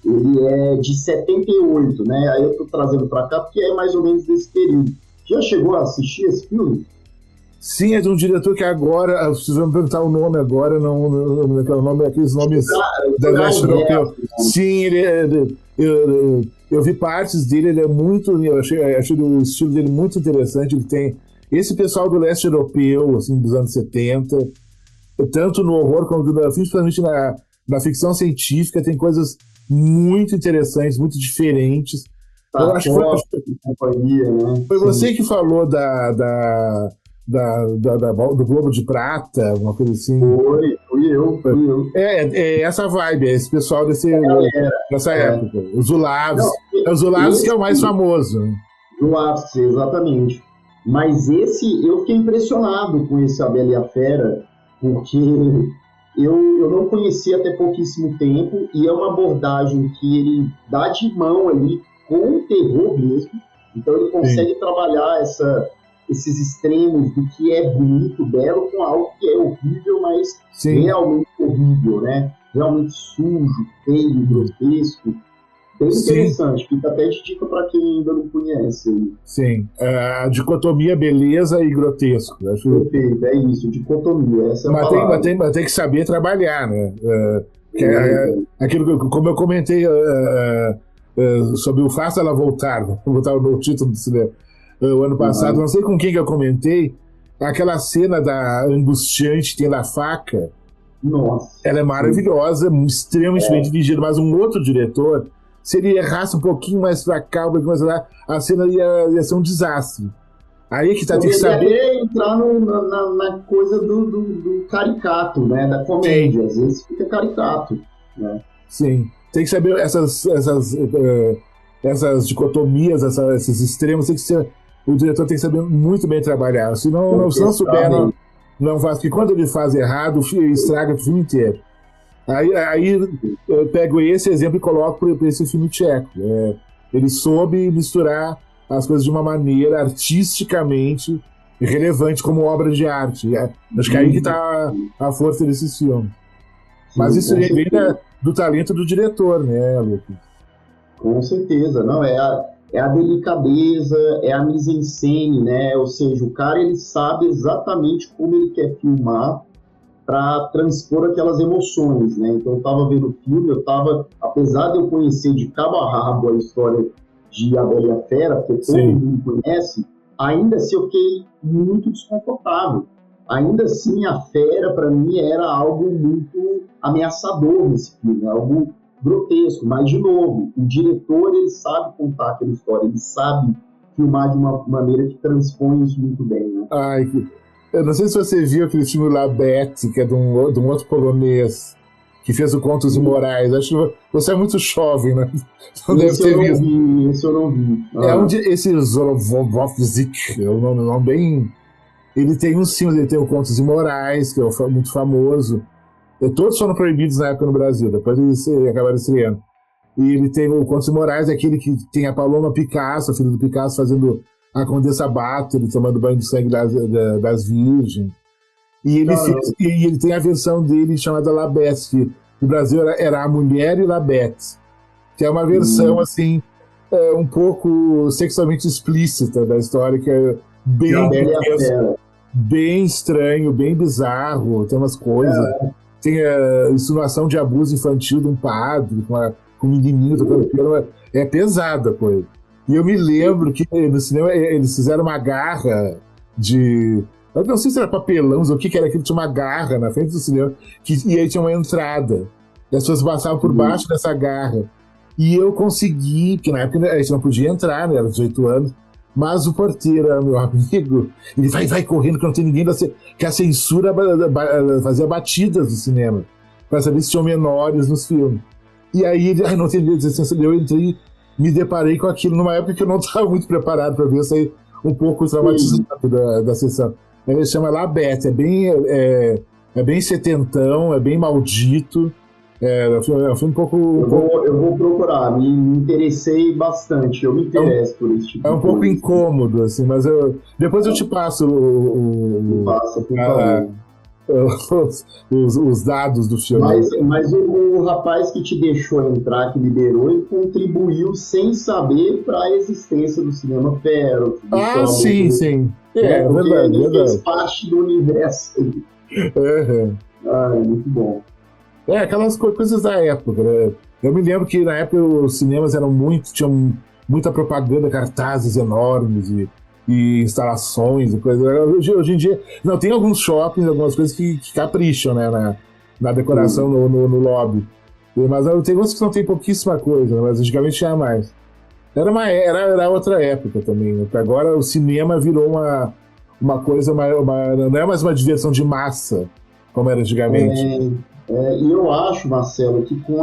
Ele é de 78, né? Aí eu tô trazendo para cá porque é mais ou menos desse período. Já chegou a assistir esse filme? Sim, é de um diretor que agora, precisamos perguntar o nome agora, não aqueles nomes da leste europeu. Sim, eu vi partes dele, ele é muito, eu achei o estilo dele muito interessante. Ele tem esse pessoal do leste europeu, assim, dos anos 70, tanto no horror como principalmente na ficção científica, tem coisas muito interessantes, muito diferentes. Eu acho que foi você que falou do Globo de Prata, uma coisa assim. Fui eu. É essa vibe, é esse pessoal dessa época. Os Zulavs que é o mais famoso. Zulavs, exatamente. Mas eu fiquei impressionado com esse A Bela e a Fera, porque eu não conhecia até pouquíssimo tempo, e é uma abordagem que ele dá de mão ali com o terror mesmo. Então ele consegue trabalhar esses extremos do que é bonito, belo, com algo que é horrível, mas realmente horrível, né? Realmente sujo, feio, grotesco. Bem interessante, fica até de dica para quem ainda não conhece. Sim, a dicotomia beleza e grotesco. Perfeito, é isso, dicotomia. Essa mas tem que saber trabalhar, né? Aquilo como eu comentei sobre o Faça Ela Voltar, vou botar o meu título do cinema. O ano passado, não sei com quem que eu comentei, aquela cena da angustiante que tem na faca. Nossa. Ela é maravilhosa, extremamente bem dirigida, mas um outro diretor, se ele errasse um pouquinho mais pra cá, a cena ia ser um desastre. Aí que tem que saber. Até entrar na coisa do caricato, né? Da comédia. Às vezes fica caricato, né? Sim. Tem que saber essas dicotomias, esses extremos, tem que ser. O diretor tem que saber muito bem trabalhar. Se não souber, não faz. Porque quando ele faz errado, estraga o filme inteiro. Aí eu pego esse exemplo e coloco para esse filme tcheco. Ele soube misturar as coisas de uma maneira artisticamente relevante como obra de arte. Acho que aí que está a força desses filmes. Mas isso vem do talento do diretor, né, Lucas? Com certeza, não, é a delicadeza, é a mise-en-scène, né? Ou seja, o cara ele sabe exatamente como ele quer filmar para transpor aquelas emoções, né? Então eu estava vendo o filme, apesar de eu conhecer de cabo a rabo a história de A Bela e a Fera, porque todo Sim. mundo conhece, ainda assim eu fiquei muito desconfortável. Ainda assim, a fera, para mim, era algo muito ameaçador nesse filme, algo grotesco. Mas, de novo, o diretor, ele sabe contar aquela história, ele sabe filmar de uma maneira que transpõe isso muito bem, né? Ai, eu não sei se você viu aquele filme La Bête, que é de um outro polonês, que fez o Contos Imorais. Acho que você é muito jovem, né? Não deve Esse eu ter não visto. vi, esse eu não vi. É um Ah, esse Zorovovzik, é um nome bem. Ele tem uns filmes, ele tem o Contos Imorais, que é muito famoso. E todos foram proibidos na época no Brasil, depois eles acabaram estreando. E ele tem o Contos Moraes, aquele que tem a Paloma Picasso, a filha do Picasso, fazendo a Condessa Bathory, tomando banho de sangue das virgens. E ele fez, caramba. e ele tem a versão dele chamada Labette, que no Brasil era A Mulher e Labette, que é uma versão, Hum, assim, um pouco sexualmente explícita da história, que é e a bem Bela e a grotesco, Fera. bem estranho, bem bizarro, tem umas coisas. Tem a insinuação de abuso infantil de um padre com um menininho tocando piano. É pesada a coisa. E eu me lembro que no cinema eles fizeram uma garra de. Eu não sei se era papelão ou o que era aquilo, tinha uma garra na frente do cinema, e aí tinha uma entrada. E as pessoas passavam por Hum, baixo dessa garra. E eu consegui, que na época a gente não podia entrar, né? Era 18 anos, mas o porteiro era meu amigo, ele vai correndo que não tem ninguém, que a censura fazia batidas no cinema, para saber se tinham menores nos filmes. E aí, não tem licença, eu entrei, me deparei com aquilo numa época que eu não estava muito preparado para ver, eu saí um pouco traumatizado sim. da sessão. Ele chama Labette, é bem setentão, é bem maldito, é um filme Eu vou procurar, me interessei bastante, eu me é um, interesso por esse tipo é de um pouco coisa. incômodo, assim, mas depois eu te passo Me passa, por a- favor. os dados do filme aí. Mas o rapaz que te deixou entrar, que liberou, ele contribuiu sem saber para a existência do cinema Ferox, do Ah, Seu Amor sim, Por... sim. Né? É Porque verdade, ele fez verdade. parte do universo. Uhum. Ah, é muito bom. Aquelas coisas da época, né? Eu me lembro que na época os cinemas tinham muita propaganda, cartazes enormes e instalações e coisas. Hoje em dia, não, tem alguns shoppings, algumas coisas que capricham, né, na decoração Sim. no lobby. Mas tem outros que não tem pouquíssima coisa, né, mas antigamente tinha mais. Era outra época também, né? Porque agora o cinema virou uma coisa, não é mais uma diversão de massa, como era antigamente. E eu acho, Marcelo, que com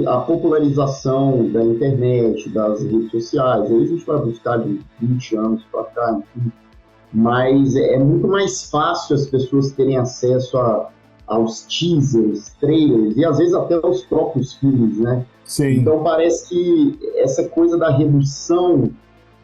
a popularização da internet, das redes sociais, aí a gente vai buscar de 20 anos para cá, enfim, mas é muito mais fácil as pessoas terem acesso aos teasers, trailers e às vezes até aos próprios filmes, né? Sim. Então parece que essa coisa da redução,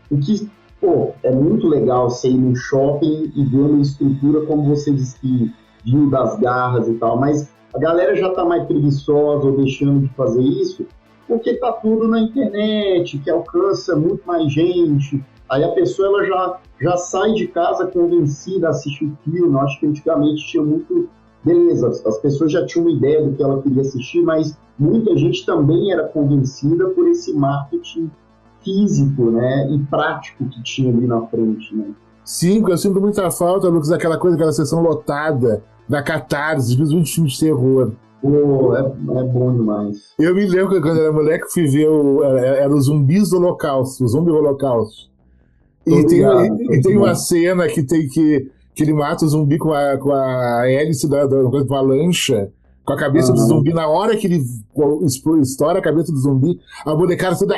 o que, pô, é muito legal você ir no shopping e ver uma estrutura como você disse que viu das garras e tal, mas a galera já tá mais preguiçosa ou deixando de fazer isso porque tá tudo na internet, que alcança muito mais gente. Aí a pessoa ela já sai de casa convencida a assistir o filme. Eu acho que antigamente tinha muito. Beleza, as pessoas já tinham uma ideia do que ela queria assistir, mas muita gente também era convencida por esse marketing físico, né, e prático que tinha ali na frente, né. Sim, porque eu sinto muita falta, Lucas, daquela coisa, aquela sessão lotada, da catarse, principalmente filme de terror. Pô, é bom demais. Eu me lembro que quando eu era moleque, fui ver era os zumbis do Holocausto, o zumbi do Holocausto. Tô E tem, ligado, e, tô e tem uma ligado. cena que ele mata o zumbi com a hélice com a lancha, com a cabeça do Aham. zumbi. Na hora que ele estoura a cabeça do zumbi, a molecada toda.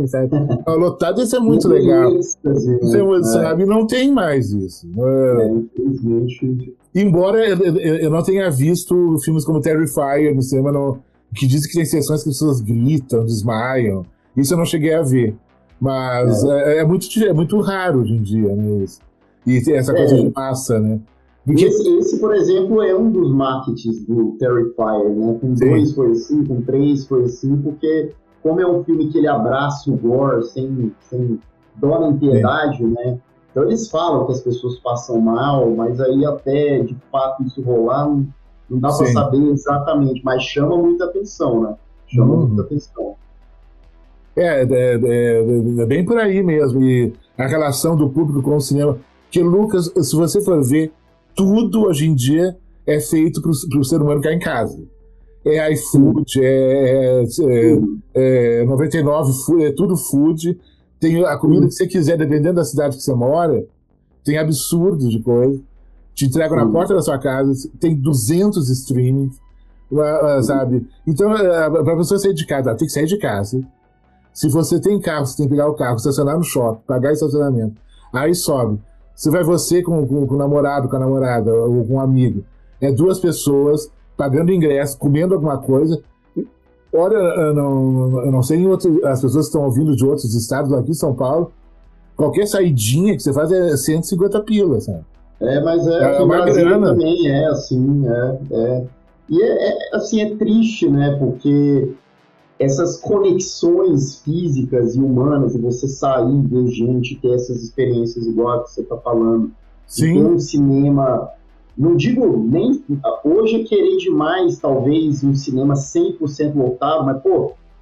Sabe? Lotado, isso é muito legal. Em êxtase, Isso né. sabe, não tem mais isso. Infelizmente. Embora eu não tenha visto filmes como Terrifier no cinema, que dizem que tem sessões que as pessoas gritam, desmaiam. Isso eu não cheguei a ver. Mas É, é muito raro hoje em dia, né? Isso. E tem essa coisa de é, massa, né? Porque, esse, por exemplo, é um dos marketings do Terrifier, né? Com sim, 2 foi assim, com 3 foi assim, porque como é um filme que ele abraça o gore sem dó nem piedade, né? Então eles falam que as pessoas passam mal, mas aí até de fato isso rolar não dá para saber exatamente, mas chama muita atenção, né? Chama muita atenção. É bem por aí mesmo. E a relação do público com o cinema. Que, Lucas, se você for ver, tudo hoje em dia é feito para o ser humano ficar em casa. É iFood, é 99, é tudo food. Tem a comida que você quiser, dependendo da cidade que você mora, tem absurdos de coisa. Te entregam na porta da sua casa, tem 200 streamings, sabe? Então, para você sair de casa, tem que sair de casa. Se você tem carro, você tem que pegar o carro, estacionar no shopping, pagar estacionamento. Aí sobe. Se vai você com o namorado, com a namorada, ou com um amigo. É 2 pessoas pagando ingresso, comendo alguma coisa. Olha, eu não sei as pessoas que estão ouvindo de outros estados, aqui em São Paulo, qualquer saidinha que você faz é 150 pila, sabe? Mas aqui no Brasil também é assim, E assim, é triste, né? Porque essas conexões físicas e humanas, e você sair, ver gente, ter essas experiências igual a que você está falando, Sim. Ter um cinema, não digo nem, hoje é querer demais, talvez, um cinema 100% lotado, mas,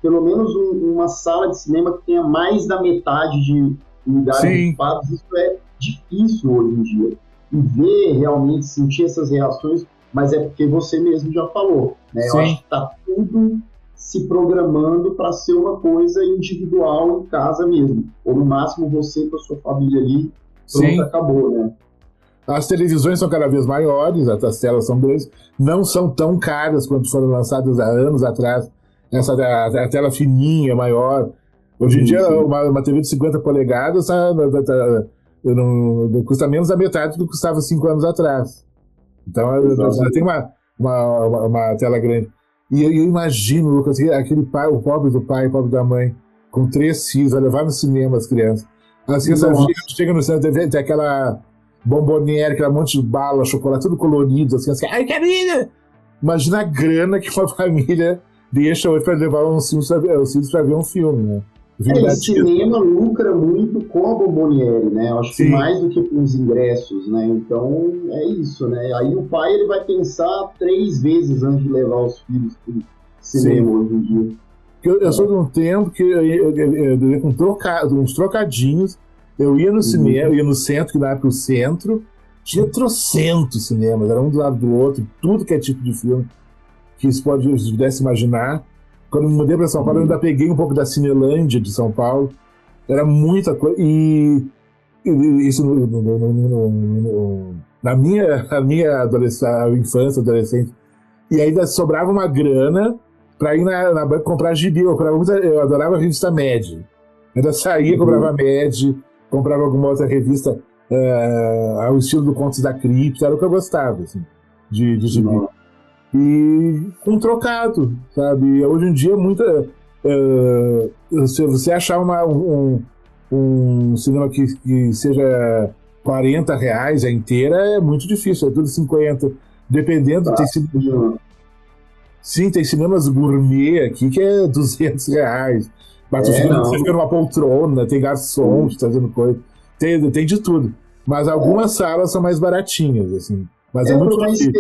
pelo menos uma sala de cinema que tenha mais da metade de lugares ocupados, isso é difícil hoje em dia. E ver, realmente, sentir essas reações, mas é porque você mesmo já falou, né? Eu acho que está tudo se programando para ser uma coisa individual em casa mesmo. Ou no máximo você com a sua família ali, pronto, acabou, né? As televisões são cada vez maiores, as telas são grandes, não são tão caras quanto foram lançadas há anos atrás. A tela fininha, maior. Hoje em dia, uma TV de 50 polegadas não custa menos da metade do que custava 5 anos atrás. Então, já tem uma tela grande. E eu imagino, Lucas, aquele pai, o pobre do pai, o pobre da mãe, com 3 filhos, vai levar no cinema as crianças. As crianças chegam no cinema, tem aquela bomboniere, aquele monte de bala, chocolate, tudo colorido, as crianças, ai, querida! Imagina a grana que uma família deixa hoje para levar os filhos para ver um filme, né? O cinema lucra muito com a bomboniere, né? Eu acho que mais do que com os ingressos, né? Então, é isso, né? Aí o pai ele vai pensar 3 vezes antes de levar os filhos para o cinema hoje em dia. Eu sou de um tempo que eu ia com uns trocadinhos, eu ia no cinema, eu ia no centro, que na época o centro tinha trocentos cinemas, era um do lado do outro, tudo que é tipo de filme que se pudesse imaginar. Quando eu me mudei para São Paulo, eu ainda peguei um pouco da Cinelândia de São Paulo. Era muita coisa. E isso na minha infância, adolescência. E ainda sobrava uma grana para ir na banca comprar gibi. Eu adorava a revista Mad. Ainda saía, comprava Mad, comprava alguma outra revista ao estilo do Contos da Cripta. Era o que eu gostava, assim, de gibi. E com trocado, sabe? Hoje em dia, se você achar um cinema que seja R$40 a inteira, é muito difícil, é tudo 50. Dependendo, tem cinemas gourmet aqui que é R$200. Mas você fica numa poltrona, tem garçom trazendo coisa, tem de tudo. Mas algumas salas são mais baratinhas, assim. Mas é muito difícil.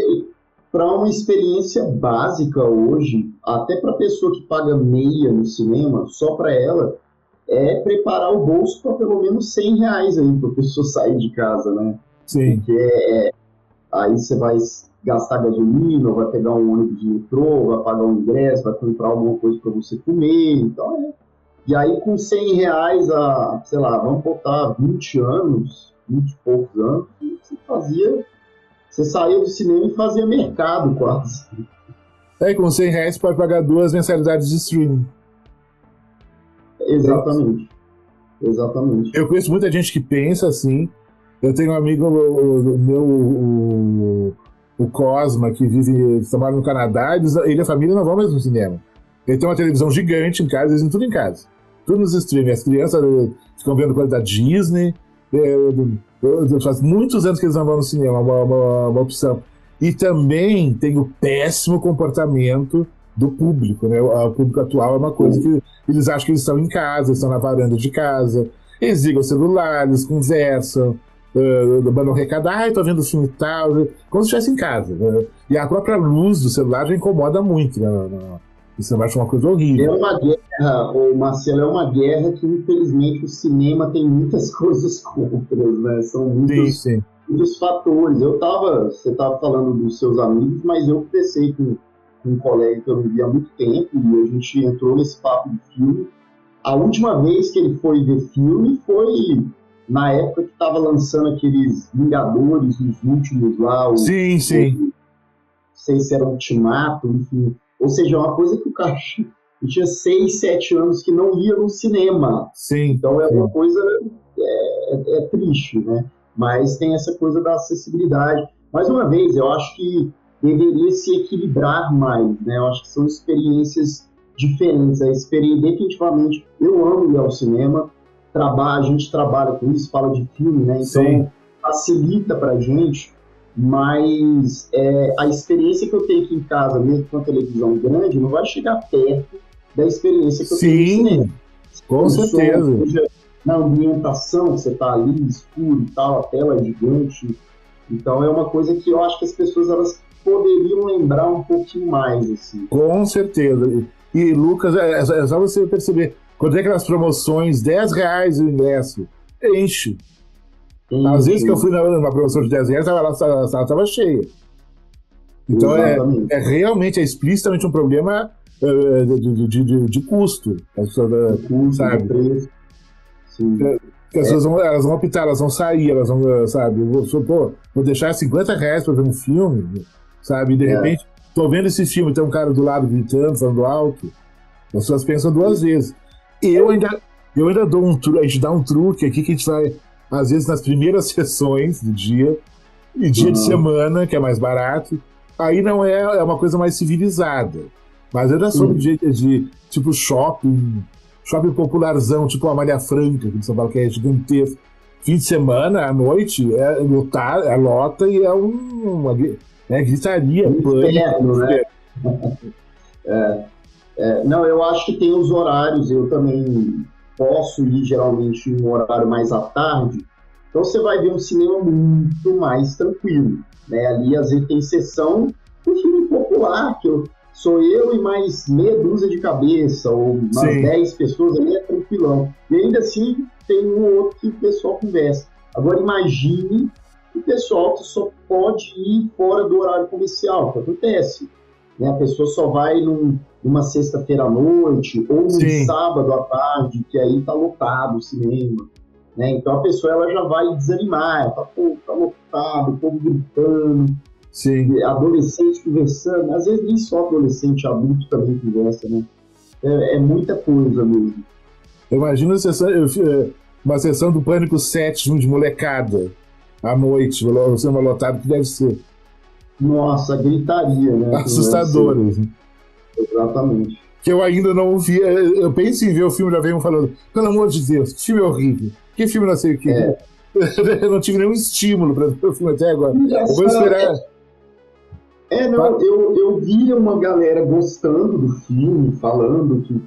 Para uma experiência básica hoje, até para a pessoa que paga meia no cinema, só para ela, é preparar o bolso para pelo menos R$100 aí para a pessoa sair de casa, né? Sim. Porque aí você vai gastar gasolina, vai pegar um ônibus de metrô, vai pagar um ingresso, vai comprar alguma coisa para você comer, então E aí com R$100, sei lá, vamos botar 20 anos, 20 e poucos anos, você saía do cinema e fazia mercado quase. Com R$100 pode pagar 2 mensalidades de streaming. Exatamente. Eu conheço muita gente que pensa assim. Eu tenho um amigo meu, o Cosma, que mora no Canadá, ele e a família não vão mesmo no cinema. Ele tem uma televisão gigante em casa, eles têm tudo em casa. Tudo nos streaming. As crianças ficam vendo coisa da Disney. Faz muitos anos que eles não vão no cinema, uma opção. E também tem o péssimo comportamento do público, né? O público atual é uma coisa que eles acham que eles estão em casa, estão na varanda de casa, eles ligam o celular, eles conversam, mandam um recado, tô vendo o filme tal, como se estivesse em casa. Né? E a própria luz do celular já incomoda muito, né? Você vai achar uma coisa É horrível. uma guerra, o Marcelo, é uma guerra que, infelizmente, o cinema tem muitas coisas contras, né? São Sim, muitos, sim. muitos fatores. Você estava falando dos seus amigos, mas eu conversei com um colega que eu não via há muito tempo e a gente entrou nesse papo de filme. A última vez que ele foi ver filme foi na época que estava lançando aqueles Vingadores, os últimos lá, Sim, sim. não sei se era Ultimato, enfim. Ou seja, é uma coisa que o cara tinha 6, 7 anos que não ia no cinema. Sim, Então é uma sim. coisa triste, né? Mas tem essa coisa da acessibilidade. Mais uma vez, eu acho que deveria se equilibrar mais, né? Eu acho que são experiências diferentes. A experiência, definitivamente, eu amo ir ao cinema, a gente trabalha com isso, fala de filme, né? Sim, Então facilita pra gente, mas a experiência que eu tenho aqui em casa, mesmo com a televisão grande, não vai chegar perto da experiência que eu tenho no cinema. sim, com O som, certeza. seja na ambientação, que você está ali, escuro e tal, a tela é gigante. Então é uma coisa que eu acho que as pessoas elas poderiam lembrar um pouquinho mais, assim. Com certeza. E, Lucas, é só você perceber, quando é aquelas promoções, R$ 10 o ingresso, enche. Às vezes que eu fui numa promoção de R$ 10, a sala estava cheia. Então Exatamente. realmente, é explicitamente um problema de custo. As pessoas, O custo, do sabe? preço, sim. Porque as pessoas elas vão optar, elas vão sair, elas vão, sabe? Vou deixar R$ 50 para ver um filme, sabe? E de É, repente, tô vendo esse filme, tem um cara do lado gritando, falando alto. As pessoas pensam duas vezes. Eu ainda dou a gente dá um truque aqui que a gente vai, às vezes, nas primeiras sessões do dia, e dia de uhum, semana, que é mais barato, aí não é uma coisa mais civilizada. Mas eu já soube sim. de tipo shopping popularzão, tipo a Malha Franca, que em São Paulo, que é gigantesco. Fim de semana, à noite, lota e uma gritaria, Um pânico. inferno, né? Não, eu acho que tem os horários, eu também posso ir geralmente em um horário mais à tarde, então você vai ver um cinema muito mais tranquilo, né? Ali às vezes tem sessão do filme popular, sou eu e mais meia dúzia de cabeça, ou umas Sim, 10 pessoas, ali é tranquilão. E ainda assim tem um ou outro que o pessoal conversa. Agora imagine o pessoal que só pode ir fora do horário comercial, que acontece, né? A pessoa só vai numa sexta-feira à noite ou num sim, sábado à tarde, que aí tá lotado o cinema. Né? Então a pessoa ela já vai desanimar, ela fala, pô, tá lotado, o povo gritando, sim. adolescente conversando, às vezes nem só adolescente, adulto também conversa, né? É muita coisa mesmo. Imagina uma sessão do Pânico 7 de molecada à noite, o cinema lotado, que deve ser Nossa, gritaria, né? Que deve ser. assustador. Exatamente. Que eu ainda não vi. Eu penso em ver o filme, já venho falando, pelo amor de Deus, que filme horrível. Que filme não sei o quê. É, Eu não tive nenhum estímulo para ver o filme até agora. Eu vou engraçado. esperar. Não, eu vi uma galera gostando do filme, falando que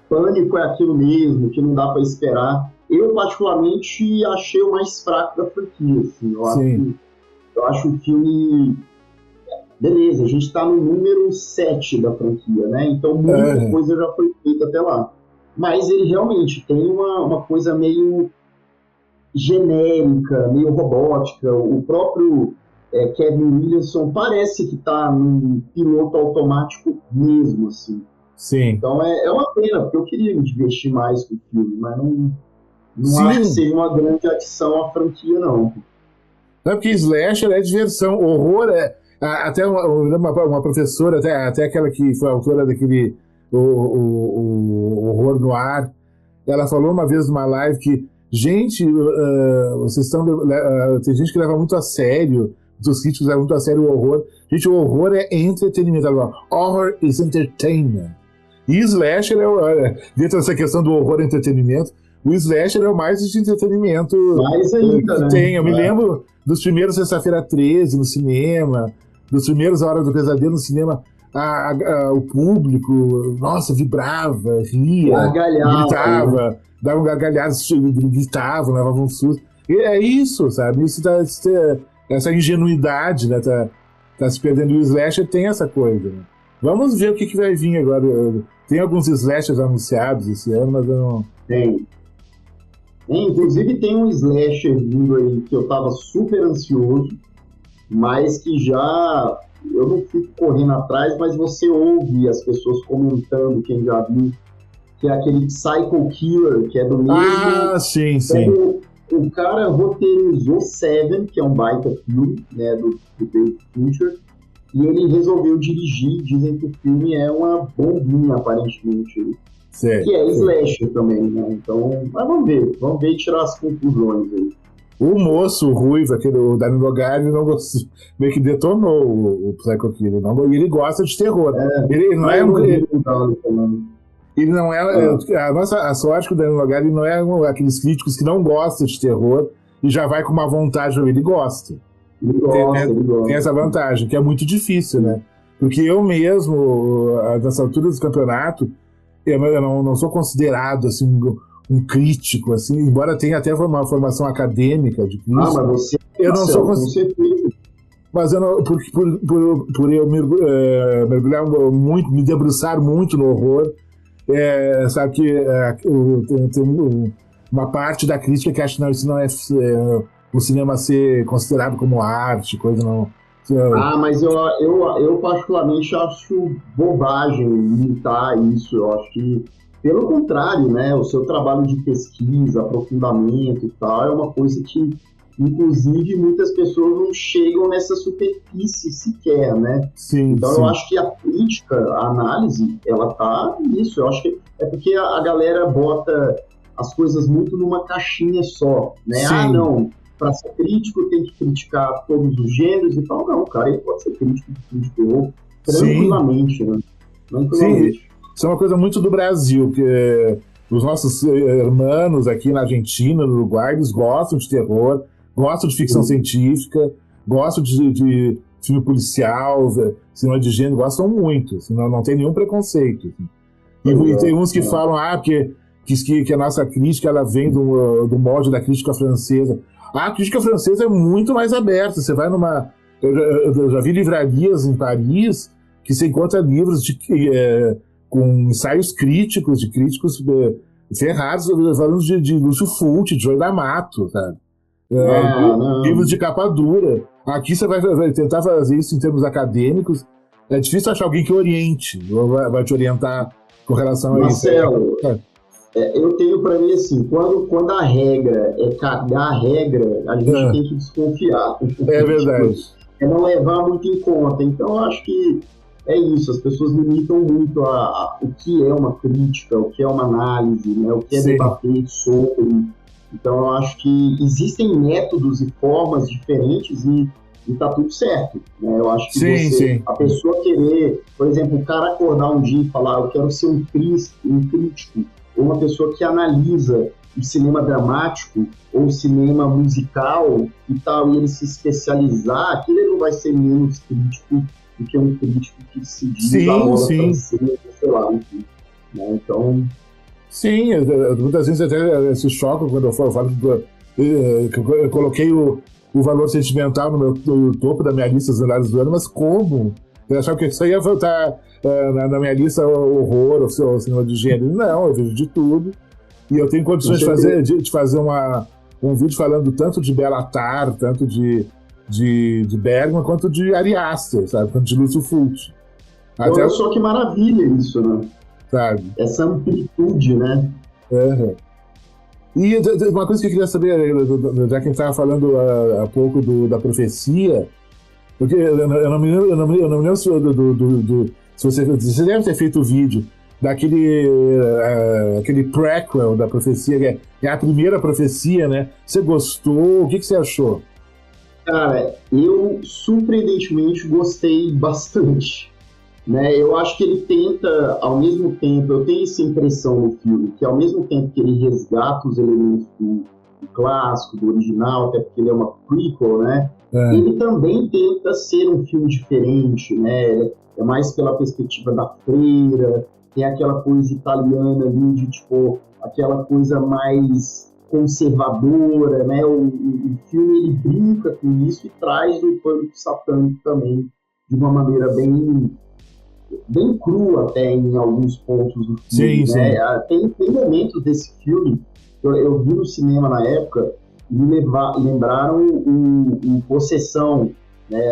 Pânico é aquilo mesmo, que não dá para esperar. Eu, particularmente, achei o mais fraco da franquia. Assim. Sim. Eu acho o filme. Beleza, a gente está no número 7 da franquia, né? Então muita É, coisa já foi feita até lá. Mas ele realmente tem uma coisa meio genérica, meio robótica. O próprio Kevin Williamson parece que está num piloto automático mesmo, assim. sim. Então é uma pena, porque eu queria me divertir mais com o filme, mas não acho que Sim. seja uma grande adição à franquia, não. Não é porque slasher é diversão, horror é. Até uma professora, até aquela que foi autora daquele o Horror no Ar, ela falou uma vez numa live que, gente, vocês estão. Tem gente que leva muito a sério, os críticos levam muito a sério o horror. Gente, o horror é entretenimento. Ela fala, horror is entertainment. E slasher dentro dessa questão do horror e entretenimento, o slasher é o mais de entretenimento Mais ainda, que né? tem. Eu me lembro dos primeiros Sexta-feira 13 no cinema, dos primeiros A Hora do Pesadelo no cinema. o público, nossa, vibrava, ria, Gargalhava, né? gritava, dava um gargalhado, gritava, levava um susto. E é isso, sabe? Essa ingenuidade, né? Tá se perdendo. O slasher tem essa coisa, né? Vamos ver o que vai vir agora. Tem alguns slashers anunciados esse ano, mas eu não... Tem. Inclusive tem um slasher vindo aí que eu tava super ansioso, mas que já eu não fico correndo atrás, mas você ouve as pessoas comentando, quem já viu, que é aquele Psycho Killer, que é do mesmo... Ah, sim, sim. O cara roteirizou Seven, que é um baita filme, né, do David Fincher, e ele resolveu dirigir. Dizem que o filme é uma bombinha, aparentemente. Certo, que é slasher também, né? Então, mas vamos ver e tirar as conclusões aí. O moço o ruivo, aquele, o Danny Nogari, não gostou, meio que detonou o Psycho Killer. E ele gosta de terror. Ele não é ele não é. A sorte que o Danny Nogari não é aqueles críticos que não gostam de terror e já vai com uma vontade, ele gosta. Ele gosta. Tem essa vantagem, que é muito difícil, né? Porque eu mesmo, nessa altura do campeonato, eu não sou considerado assim, um crítico, assim, embora tenha até uma formação acadêmica de crítico. Mas você eu não sou considerado. Mas eu não, por eu mergulhar muito, me debruçar muito no horror, sabe que tem uma parte da crítica que acha que não, isso não é o cinema ser considerado como arte, coisa não. Mas eu particularmente acho bobagem limitar isso. Eu acho que, pelo contrário, né, o seu trabalho de pesquisa, aprofundamento e tal, é uma coisa que, inclusive, muitas pessoas não chegam nessa superfície sequer, né? Sim, então sim. Eu acho que a crítica, a análise, ela tá nisso. Eu acho que é porque a galera bota as coisas muito numa caixinha só, né? Sim. Não, para ser crítico tem que criticar todos os gêneros e tal. Não, cara, ele pode ser crítico de filme de terror tranquilamente, né? Tranquilamente. Sim, isso é uma coisa muito do Brasil, que os nossos irmãos aqui na Argentina, no Uruguai, eles gostam de terror, gostam de ficção científica, gostam de filme policial, cinema de gênero, gostam muito, assim, não tem nenhum preconceito. Assim. E tem uns que falam, que a nossa crítica ela vem do molde da crítica francesa. A crítica francesa é muito mais aberta. Você vai numa... Eu já vi livrarias em Paris que você encontra livros com ensaios críticos, de críticos ferrados, falando de Lúcio Fulci, de Joy D'Amato, sabe? Livros de capa dura. Aqui você vai tentar fazer isso em termos acadêmicos. É difícil achar alguém que oriente, vai te orientar com relação a isso. Marcelo, eu tenho para mim assim, quando a regra é cagar a regra, a gente tem que desconfiar. É verdade. É não levar muito em conta. Então, eu acho que é isso. As pessoas limitam muito o que é uma crítica, o que é uma análise, né? O que é debater sobre. Então, eu acho que existem métodos e formas diferentes e tá tudo certo, né? Eu acho que a pessoa querer, por exemplo, o cara acordar um dia e falar, eu quero ser um crítico, ou uma pessoa que analisa o cinema dramático ou o cinema musical e tal, e ele se especializar, aquilo ele não vai ser menos crítico do que um crítico que se diz a moda francesa, sei lá, enfim. Né? Então... Sim, muitas vezes até se chocam quando eu falo que eu coloquei o valor sentimental no topo da minha lista dos melhores do ano, mas como? Eu achava que isso ia voltar na minha lista horror, ou cinema de gênero. Não, eu vejo de tudo. E eu tenho condições de fazer um vídeo falando tanto de Belatar, tanto de Bergman, quanto de Ari Aster, sabe? Quanto de Lúcio Fulci. Olha só que maravilha isso, né? Sabe? Essa amplitude, né? E uma coisa que eu queria saber, já que a gente estava falando há pouco da profecia, porque eu não me lembro se você deve ter feito o vídeo aquele prequel da profecia, que é a primeira profecia, né? Você gostou? O que você achou? Cara, eu surpreendentemente gostei bastante. Né? Eu acho que ele tenta, ao mesmo tempo, eu tenho essa impressão no filme, que ao mesmo tempo que ele resgata os elementos do clássico, do original, até porque ele é uma prequel, né? Ele também tenta ser um filme diferente, né? é mais pela perspectiva da freira, tem aquela coisa italiana ali de, tipo, aquela coisa mais conservadora, né? O filme, ele brinca com isso e traz o pânico satânico também de uma maneira bem crua até em alguns pontos do filme, Sim, né? sim. Tem momentos desse filme que eu vi no cinema na época e lembraram o Possessão, né?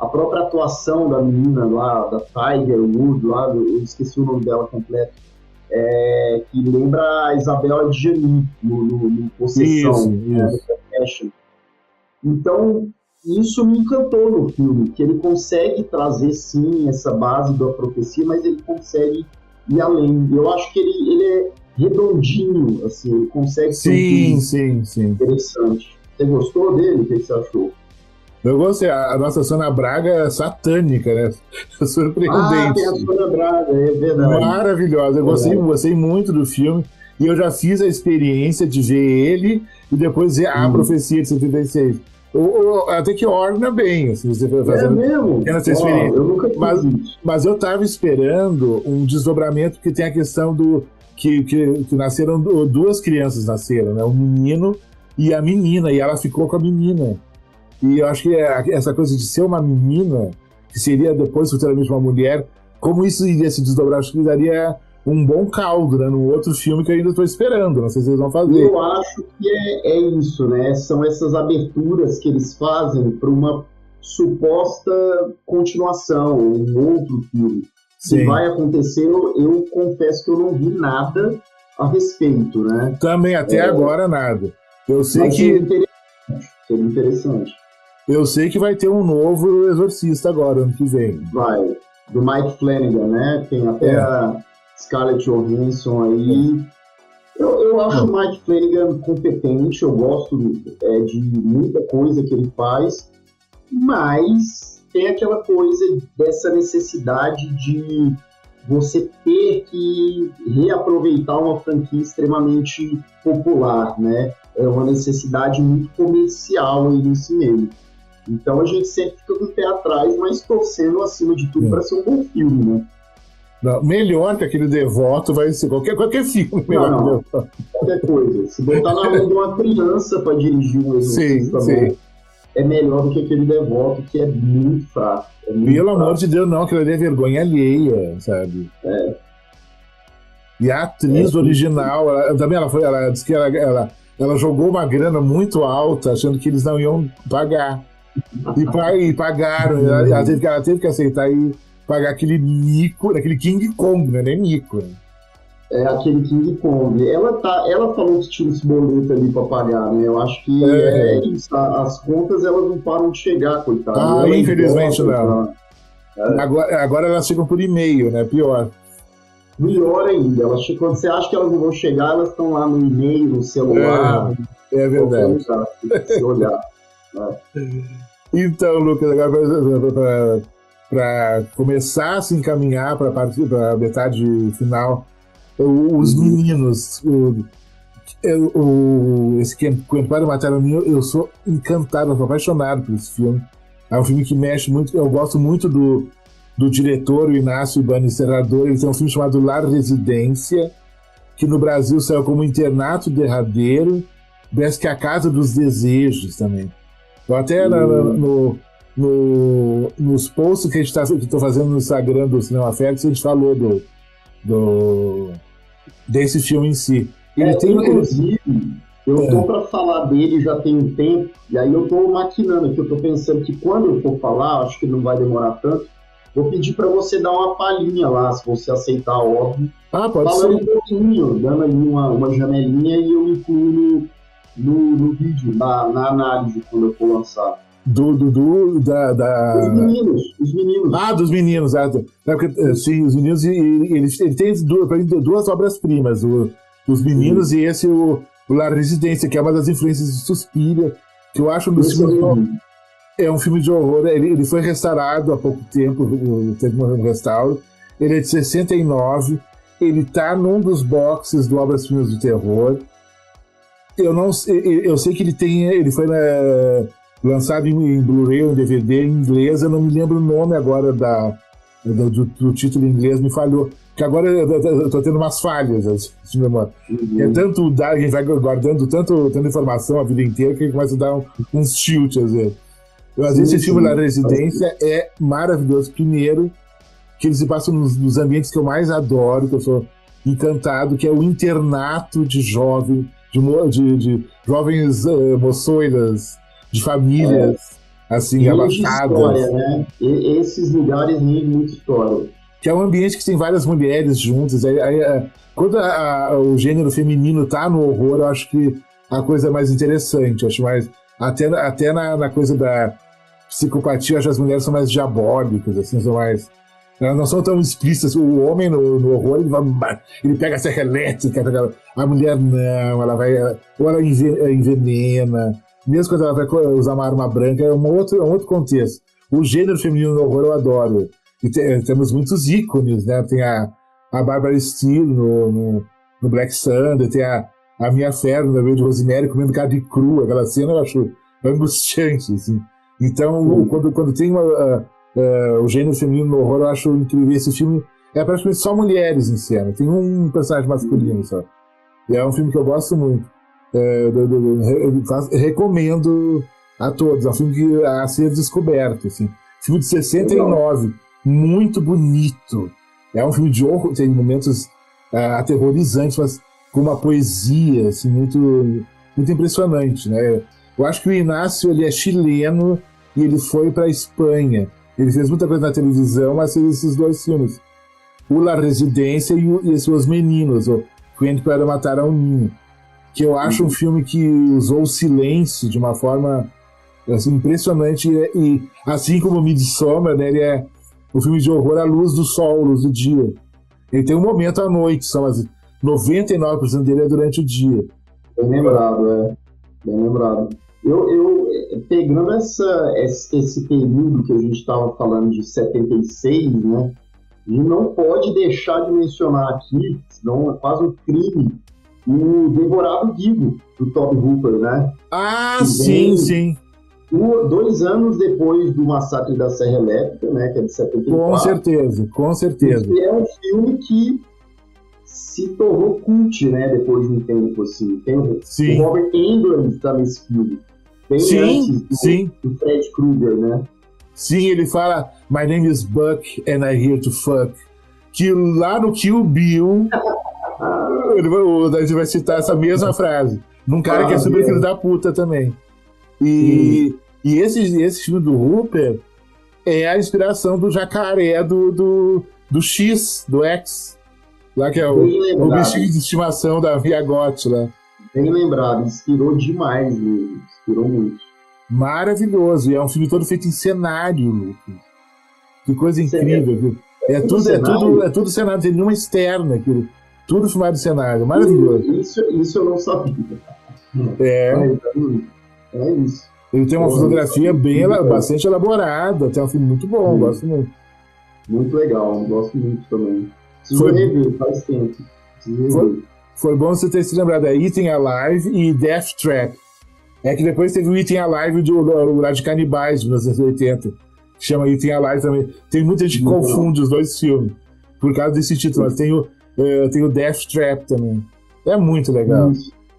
A própria atuação da menina lá, da Tiger Wood, lá, eu esqueci o nome dela completo, que lembra a Isabela Adjani no Isso, Possessão, né? No isso. Possession. Então, isso me encantou no filme, que ele consegue trazer, sim, essa base da profecia, mas ele consegue ir além. Eu acho que ele é redondinho, assim, ele consegue ser um Sim, filme sim, sim. interessante. Você gostou dele? O que você achou? Eu gostei. A nossa Sônia Braga é satânica, né? Ah, tem a Surpreendente. Sônia Braga, é verdade. Maravilhosa. Eu Verdade. gostei muito do filme. E eu já fiz a experiência de ver ele e depois ver a Hum. profecia de 76. Até que orna bem, assim, você foi É fazendo mesmo? essa Ó, experiência. eu nunca Mas, fiz isso. mas eu estava esperando um desdobramento, que tem a questão do que nasceram duas crianças nasceram, né? Um menino e a menina, e ela ficou com a menina. E eu acho que essa coisa de ser uma menina, que seria depois futuramente uma mulher, como isso iria se desdobrar, acho que daria um bom caldo, né? No outro filme que eu ainda estou esperando, não sei se eles vão fazer. Eu acho que é isso, né? São essas aberturas que eles fazem para uma suposta continuação, um outro filme. Se Sim. vai acontecer, eu confesso que eu não vi nada a respeito, né? Também até agora nada. Eu sei Mas seria que interessante. Seria interessante. eu sei que vai ter um novo Exorcista agora, ano que vem. Vai. Do Mike Flanagan, né? Tem até É, a Scarlett Johansson é. aí. Eu acho Bom, o Mike Flanagan competente, eu gosto de muita coisa que ele faz, mas tem aquela coisa dessa necessidade de você ter que reaproveitar uma franquia extremamente popular, né? É uma necessidade muito comercial aí nesse meio. Então a gente sempre fica com o pé atrás, mas torcendo acima de tudo para é. ser um bom filme, né? Não, melhor que aquele Devoto vai ser qualquer filme Não, melhor que não, Devoto. qualquer coisa. Se botar na mão de uma criança para dirigir um Sim, exorcista sim. bom, é melhor do que aquele Devoto, que é muito fraco. É muito Pelo amor fraco. de Deus, não, aquilo ali é vergonha alheia, sabe? E a É, atriz original, também ela disse que ela jogou uma grana muito alta, achando que eles não iam pagar. E pagaram, ela teve que aceitar e pagar aquele mico, aquele King Kong, né? Nem mico. Né? é aquele King Kong. Ela falou que tinha esse boleto ali para pagar, né? Eu acho que é É. isso. As contas elas não param de chegar, coitado. E Ah, ela infelizmente idosa não. já. É, Agora elas chegam por e-mail, né? Pior. melhor ainda. Quando você acha que elas não vão chegar, elas estão lá no e-mail, no celular, É em qualquer verdade. lugar. Se olhar. Né? Então, Lucas, agora para começar a se encaminhar para a metade final, os Uhum. meninos, esse Quentin Mataroninho, eu sou encantado, eu sou apaixonado por esse filme. É um filme que mexe muito, eu gosto muito do diretor, o Inácio Ibanez Serrador. Ele tem um filme chamado Lar Residência, que no Brasil saiu como Internato Derradeiro, parece que é a Casa dos Desejos também. Eu até nos posts que estou fazendo no Instagram do Cinema Fest, a gente falou desse filme em si. Ele tem. Inclusive, eu tô para falar dele já tem um tempo, e aí eu tô maquinando aqui, eu tô pensando que quando eu for falar, acho que não vai demorar tanto, vou pedir para você dar uma palhinha lá, se você aceitar, óbvio, Pode falando um ser. pouquinho, dando ali uma janelinha e eu incluo no vídeo, na análise, quando eu for lançar. Os Da... meninos, os meninos. Ah, dos meninos. Sim, os meninos. Ele tem duas obras-primas: os meninos Sim. e esse, o Lar Residência, que é uma das influências de Suspiria, que eu acho um dos Esse é filmes. o É um filme de horror. Ele foi restaurado há pouco tempo, teve um restauro. Ele é de 69. Ele tá num dos boxes do Obras-Primas do Terror. Eu sei que ele foi lançado em Blu-ray ou em DVD em inglês. Eu não me lembro o nome agora do título em inglês me falhou. Que agora eu tô tendo umas falhas de memória. É tanto a gente vai guardando tanta informação a vida inteira que começa a dar uns tilt às vezes. Às vezes esse filme da Residência é maravilhoso. Primeiro, que ele se passa nos ambientes que eu mais adoro, que eu sou encantado, que é o internato de jovens moçoilas, de famílias assim, abastadas. Né? Esses lugares rendem muita história. Que é um ambiente que tem várias mulheres juntas. Quando o gênero feminino tá no horror, eu acho que a coisa é mais interessante. Eu acho mais. Até na coisa da psicopatia, eu acho que as mulheres são mais diabólicas, assim, são mais. Elas não são tão explícitas. O homem no horror, ele pega a serra elétrica, a mulher não, ela vai. Ou ela envenena. Mesmo quando ela vai usar uma arma branca, é um outro contexto. O gênero feminino no horror eu adoro. E temos muitos ícones, né? Tem a Barbara Steele no Black Sunday, tem a Mia Farrow no meio de Rosemary comendo carne crua. Aquela cena eu acho angustiante, assim. Então, quando tem o gênero feminino no horror, eu acho incrível. Esse filme é praticamente só mulheres em cena. Tem um personagem masculino só. E é um filme que eu gosto muito. Recomendo a todos. É um filme a ser descoberto, assim. Filme de 69. Muito bonito. É um filme de horror, tem momentos aterrorizantes, mas com uma poesia assim, muito, muito impressionante, né? Eu acho que o Inácio ele é chileno e ele foi para a Espanha. Ele fez muita coisa na televisão, mas fez esses dois filmes. O La Residência e Os Meninos, o Quem para Matar a um Ninho, que eu acho um filme que usou o silêncio de uma forma assim, impressionante e assim como o Midsommar, né, ele é um filme de horror à luz do sol, à luz do dia. Ele tem um momento à noite, só, mas 99% dele é durante o dia. Bem lembrado, Bem lembrado. Eu pegando esse período que a gente estava falando de 76, né? E não pode deixar de mencionar aqui, senão é quase um crime, o Devorado Vivo, do Tobe Hooper, né? Ah, sim. 2 anos depois do Massacre da Serra Elétrica, né, que é de 74. Com certeza. E é um filme que se tornou cult, né, depois de um tempo, assim. Tem o Robert Englund está nesse filme. Tem do Fred Krueger, né? Sim, ele fala My name is Buck and I'm here to fuck. Que lá no Kill Bill a gente vai citar essa mesma frase. Num cara que é super filho da puta também. E esse filme do Hooper é a inspiração do jacaré do X, do X. Lá que é o bichinho de estimação da Via Gotti lá. Bem lembrado, inspirou demais mesmo. Inspirou muito. Maravilhoso. E é um filme todo feito em cenário, Lucas. Que coisa incrível. É tudo cenário, não tem nenhuma externa aquilo. Tudo filmado em cenário. Maravilhoso. Isso eu não sabia. É isso. Ele tem uma fotografia bastante elaborada, tem um filme muito bom, gosto muito. Muito legal, gosto muito também. Preciso rever, faz tempo. Foi bom você ter se lembrado. É Eating Alive e Death Trap. É que depois teve o Eating Alive de Canibais, de 1980, que chama Eating Alive também. Tem muita gente que confunde os dois filmes por causa desse título. Mas tem o Death Trap também. É muito legal.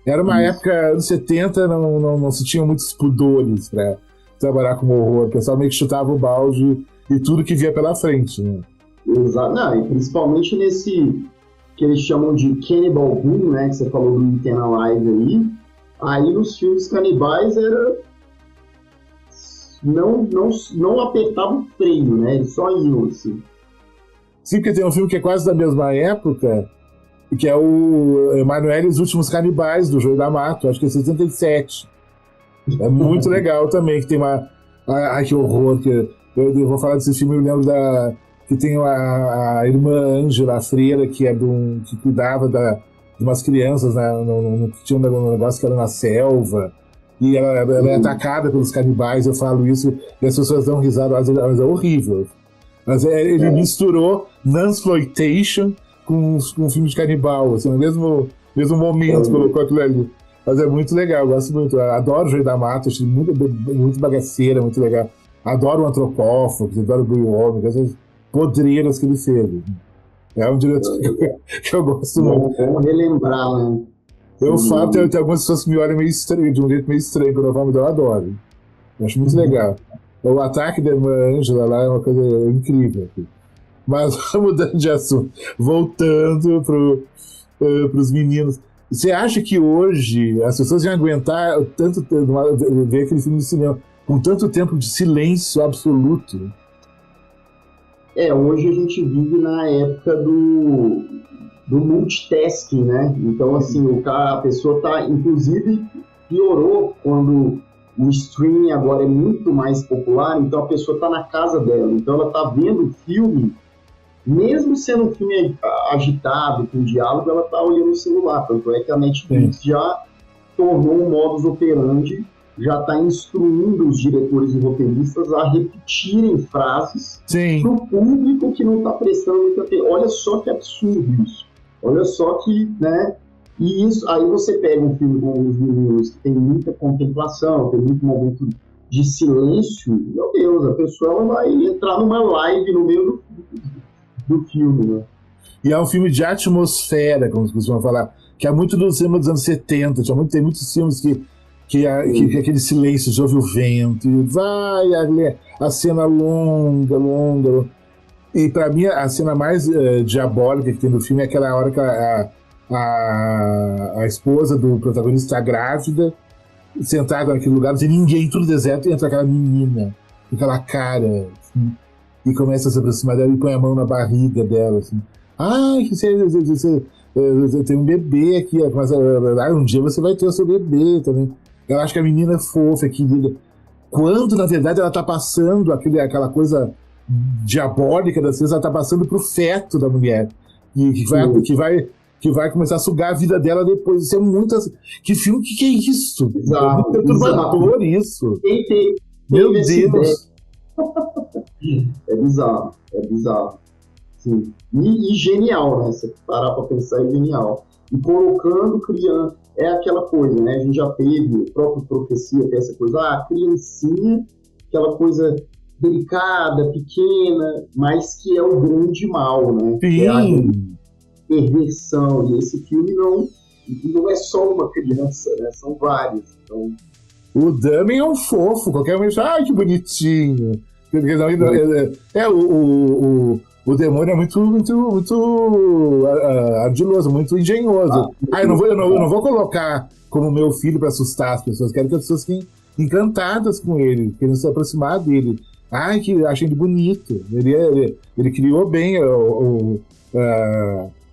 Era uma época, anos 70, não se tinha muitos pudores para trabalhar com horror. O pessoal meio que chutava o balde e tudo que via pela frente, né? Exato. Não, e principalmente nesse que eles chamam de Cannibal Boom, né? Que você falou do Eating Alive aí. Aí nos filmes canibais era... Não apertava o freio, né? Eles só iam, assim. Sim, porque tem um filme que é quase da mesma época, que é o Emanuele e os Últimos Canibais, do Joey D'Amato, acho que é 77. É muito legal também, que tem uma... Ai, que horror, que eu vou falar desse filme, eu lembro que tem a irmã Ângela, a freira, que que cuidava de umas crianças, né, que tinha um negócio que era na selva, e ela é atacada pelos canibais, eu falo isso, e as pessoas dão risada, mas é horrível. Mas ele misturou Nunsploitation com um filme de canibal, assim, no mesmo momento colocou aquilo ali. Mas é muito legal, gosto muito. Adoro o Joey D'Amato, acho muito bagaceira, muito legal. Adoro o Antropófago, adoro o Blue Homem, podreiras que ele fez. É um diretor que eu gosto muito. Vamos relembrar, né? Eu falo, tem algumas pessoas que me olham meio estranho, de um jeito meio estranho, quando eu falo, eu adoro. Eu acho muito legal. O ataque da irmã Ângela lá é uma coisa incrível. Mas mudando de assunto, voltando pros meninos. Você acha que hoje as pessoas iam aguentar ver aquele filme de cinema com tanto tempo de silêncio absoluto? Hoje a gente vive na época do multitasking, né? Então, assim, a pessoa tá, inclusive, piorou quando o streaming agora é muito mais popular, então a pessoa tá na casa dela, então ela tá vendo o filme, mesmo sendo um filme agitado, com diálogo, ela tá olhando o celular, tanto é que a Netflix já tornou um modus operandi, já está instruindo os diretores e roteiristas a repetirem frases para o público que não está prestando muita atenção. Olha só que absurdo isso. Olha só que, né? E isso, aí você pega um filme com os meninos que tem muita contemplação, tem muito momento de silêncio, meu Deus, a pessoa ela vai entrar numa live no meio do filme, né? E é um filme de atmosfera, como se costuma falar, que é muito do cinema dos anos 70, tem muitos filmes que aquele silêncio, você ouve o vento, e vai a cena longa. E pra mim, a cena mais diabólica que tem no filme é aquela hora que a esposa do protagonista está grávida, sentada naquele lugar, não tem ninguém, tudo deserto, e entra aquela menina, com aquela cara, assim, e começa a se aproximar dela e põe a mão na barriga dela, assim. Ai, você tem um bebê aqui, um dia você vai ter o seu bebê também. Eu acho que a menina é fofa, querida. Quando, na verdade, ela tá passando aquela coisa diabólica das coisas, ela tá passando pro feto da mulher. Que vai começar a sugar a vida dela depois. Isso é muito... Que filme, que é isso? Exato, é muito perturbador isso. Meu Deus. É bizarro. Sim. E genial, né? Se parar pra pensar, é genial. E colocando criança... É aquela coisa, né? A gente já teve, o próprio Profecia tem essa coisa, a criancinha, aquela coisa delicada, pequena, mas que é o grande mal, né? Sim. É a perversão. E esse filme não é só uma criança, né? São vários. Então... O Dummy é um fofo, qualquer um diz, que bonitinho. O demônio é muito ardiloso, muito engenhoso. Eu não vou colocar como meu filho para assustar as pessoas. Quero que as pessoas fiquem encantadas com ele, querendo se aproximar dele. Que achei ele bonito. Ele criou bem o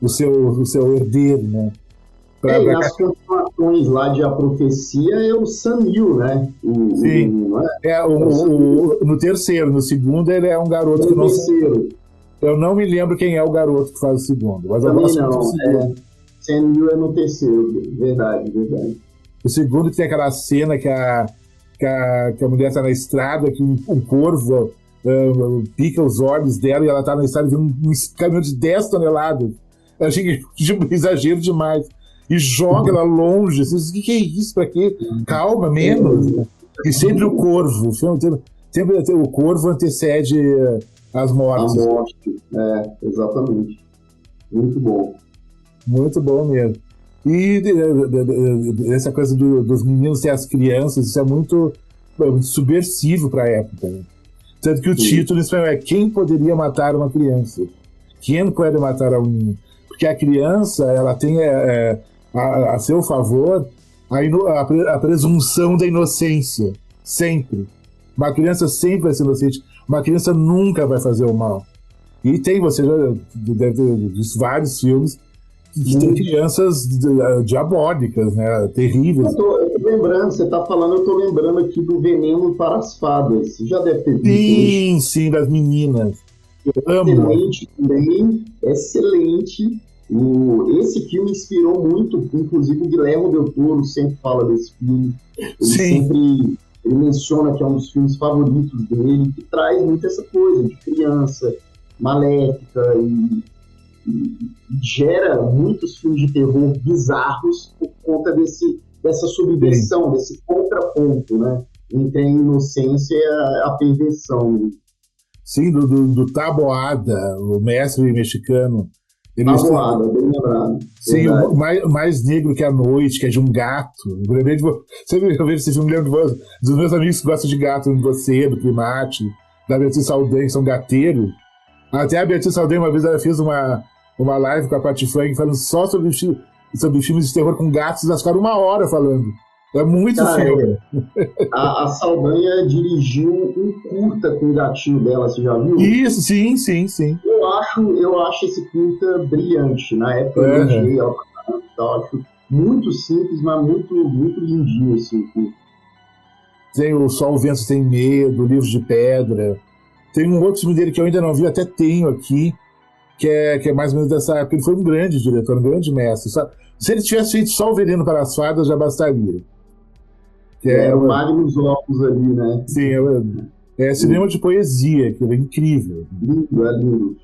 seu herdeiro, né? E as continuações lá de A Profecia é o Sam Neill, né? Sim. No terceiro, no segundo ele é um garoto que não... Eu não me lembro quem é o garoto que faz o segundo. Mas também não. Sam Neill é no terceiro, verdade. O segundo tem aquela cena que a mulher está na estrada, que um corvo pica os olhos dela e ela está na estrada e vê um caminhão de 10 toneladas. Eu achei exagero demais. E joga ela longe. O que é isso? Pra quê? Calma, menos. E sempre o corvo. Sempre o corvo antecede as mortes. A morte, exatamente. Muito bom. Muito bom mesmo. E essa coisa dos meninos e as crianças, isso é muito subversivo para a época. Né? Tanto que o título é Quem Poderia Matar uma Criança? Quem pode matar um menino? Porque a criança, ela tem a seu favor a presunção da inocência. Sempre. Uma criança sempre vai ser inocente. Uma criança nunca vai fazer o mal. E você já deve ter visto vários filmes que tem crianças diabólicas, né? Terríveis. Eu tô lembrando, você tá falando, eu tô lembrando aqui do Veneno para as Fadas. Você já deve ter visto. Sim, das meninas. Excelente também, excelente. Esse filme inspirou muito, inclusive o Guilherme Del Toro sempre fala desse filme. Ele menciona que é um dos filmes favoritos dele, que traz muito essa coisa de criança maléfica e gera muitos filmes de terror bizarros por conta dessa subversão, desse contraponto, né, entre a inocência e a perversão. Sim, do Taboada, o mestre mexicano. Ele Taboada, bem lembrado. Sim, o mais negro que a noite, que é de um gato. Eu lembrei de você. Sempre eu vejo esse filme, lembro dos meus amigos que gostam de gato, de você, do Primate, da Beatriz Saldanha, que são gateiros. Até a Beatriz Saldanha, uma vez, ela fez uma live com a Patti Frank falando só sobre filmes de terror com gatos, elas ficaram 1 hora falando. É muito filme. A Saldanha dirigiu um curta com o gatinho dela, você já viu? Isso, sim. Eu acho esse curta brilhante. Na época eu elogiei ela pra caramba e tal. Acho muito simples, mas muito, muito lindinho esse curta. Tem o Sol, o Vento Tem Medo, Livro de Pedra. Tem um outro filme dele que eu ainda não vi, até tenho aqui, que é mais ou menos dessa época. Ele foi um grande diretor, um grande mestre. Se ele tivesse feito só o Veneno para as Fadas, já bastaria. O Magnus Opus ali, né? Sim, é cinema de poesia, que é incrível. Lindo.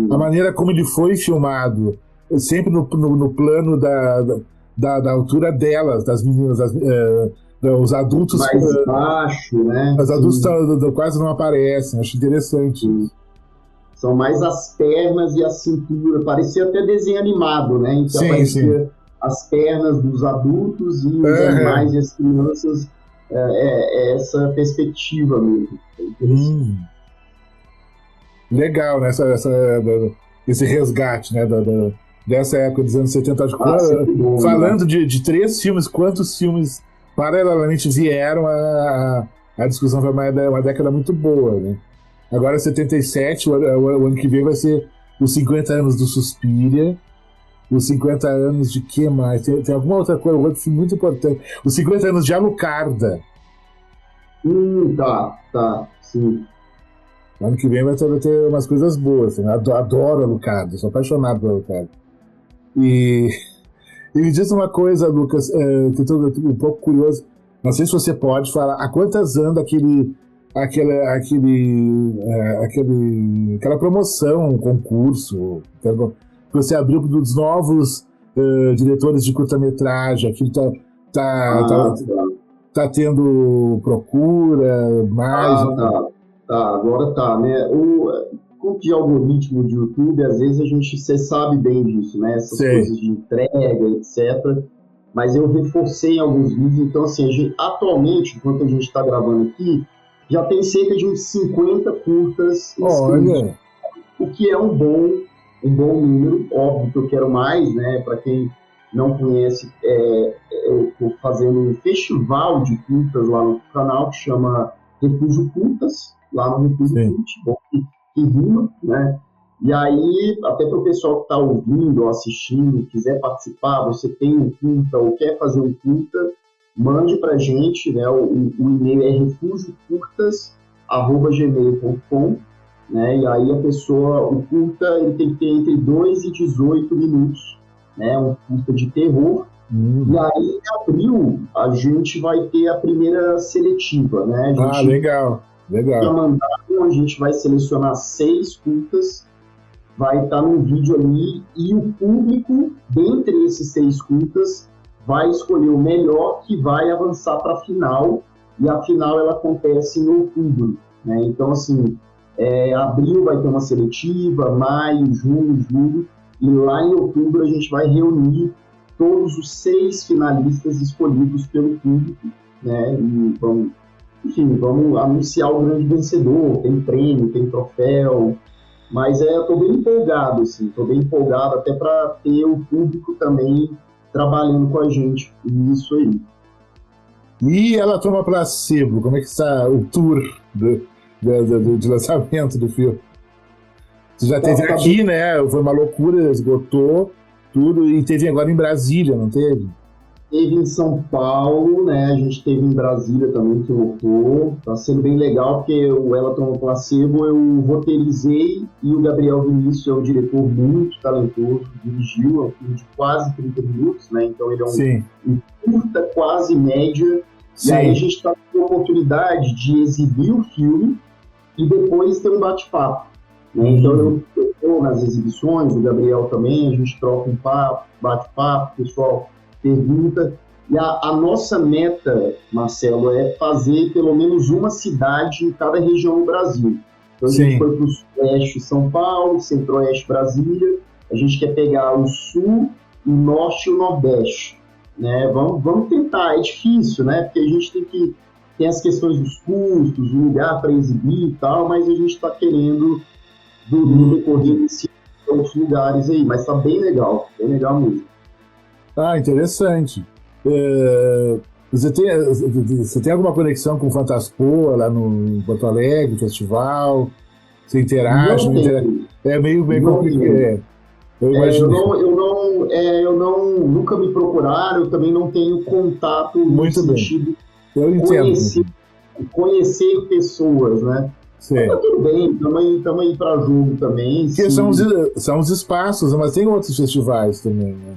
A maneira como ele foi filmado, sempre no plano da altura delas, das meninas, os adultos... Mais baixo, né? Os adultos quase não aparecem, acho interessante. Sim. São mais as pernas e a cintura, parecia até desenho animado, né? Então aparecia as pernas dos adultos e os animais e as crianças, essa perspectiva mesmo. Legal, né? Esse resgate, né? Dessa época dos anos 70. Bom, falando, né? de 3 filmes, quantos filmes paralelamente vieram, a discussão foi uma década muito boa, né? Agora 77, o ano que vem vai ser os 50 anos do Suspiria, os 50 anos de que mais? Tem alguma outra coisa, outro filme muito importante. Os 50 anos de Alucarda. Tá, sim. Ano que vem vai ter umas coisas boas. Né? Adoro Alucarda, sou apaixonado por Alucarda. E me diz uma coisa, Lucas, que eu tô um pouco curioso. Não sei se você pode falar, há quantas anda aquela promoção, um concurso, que você abriu dos novos diretores de curta-metragem, aquilo tá tendo procura, mais... Agora tá, né? Com de algoritmo de YouTube, às vezes você sabe bem disso, né? Essas coisas de entrega, etc. Mas eu reforcei alguns vídeos, então assim, atualmente, enquanto a gente está gravando aqui, já tem cerca de uns 50 curtas inscritos, o que é um bom número. Óbvio que eu quero mais, né? Para quem não conhece, eu estou fazendo um festival de curtas lá no canal que chama Refúgio Curtas, lá no Refúgio Curtas, que rima, né? E aí, até para o pessoal que está ouvindo ou assistindo, quiser participar, você tem um curta ou quer fazer um curta, mande para a gente, né? O e-mail é refugiocurtas@gmail.com, né? E aí o curta ele tem que ter entre 2 e 18 minutos, né? Um curta de terror. E aí, em abril, a gente vai ter a primeira seletiva, né? Legal. A gente vai selecionar 6 curtas, vai estar num vídeo ali, e o público, dentre esses 6 curtas, vai escolher o melhor que vai avançar para a final, e a final ela acontece em outubro, né? Então, assim, abril vai ter uma seletiva, maio, junho, julho, e lá em outubro a gente vai reunir todos os 6 finalistas escolhidos pelo público, né? E vamos anunciar o grande vencedor, tem prêmio, tem troféu, mas eu estou bem empolgado, assim, até para ter o público também trabalhando com a gente nisso aí. E ela toma placebo, como é que está o tour de lançamento do filme? Você já teve aqui, né? Foi uma loucura, esgotou tudo, e teve agora em Brasília, não teve? Teve em São Paulo, né? A gente teve em Brasília também, que lotou. Tá sendo bem legal, porque o Ela Toma Placebo eu roteirizei, e o Gabriel Vinícius é um diretor muito talentoso, dirigiu, é um filme de quase 30 minutos, né? Então ele é um curta, quase média. E aí a gente tá com a oportunidade de exibir o filme e depois ter um bate-papo, né? Então eu estou nas exibições, o Gabriel também, a gente troca um papo, bate-papo, pessoal pergunta. E a nossa meta, Marcelo, é fazer pelo menos uma cidade em cada região do Brasil. Então a gente foi para o Sudeste São Paulo, Centro-Oeste Brasília, a gente quer pegar o Sul, o Norte e o Nordeste, né? Vamos tentar, é difícil, né? Porque a gente tem as questões dos custos, o lugar para exibir e tal, mas a gente está querendo no decorrer desses outros lugares aí, mas está bem legal mesmo. Ah, interessante. Você tem alguma conexão com o Fantaspoa lá no Porto Alegre, festival? Você interage? Não tem. É meio complicado. Nunca me procuraram, eu também não tenho contato no sentido de conhecer pessoas, né? Mas tá tudo bem, estamos aí para jogo também. Porque são os espaços, mas tem outros festivais também, né?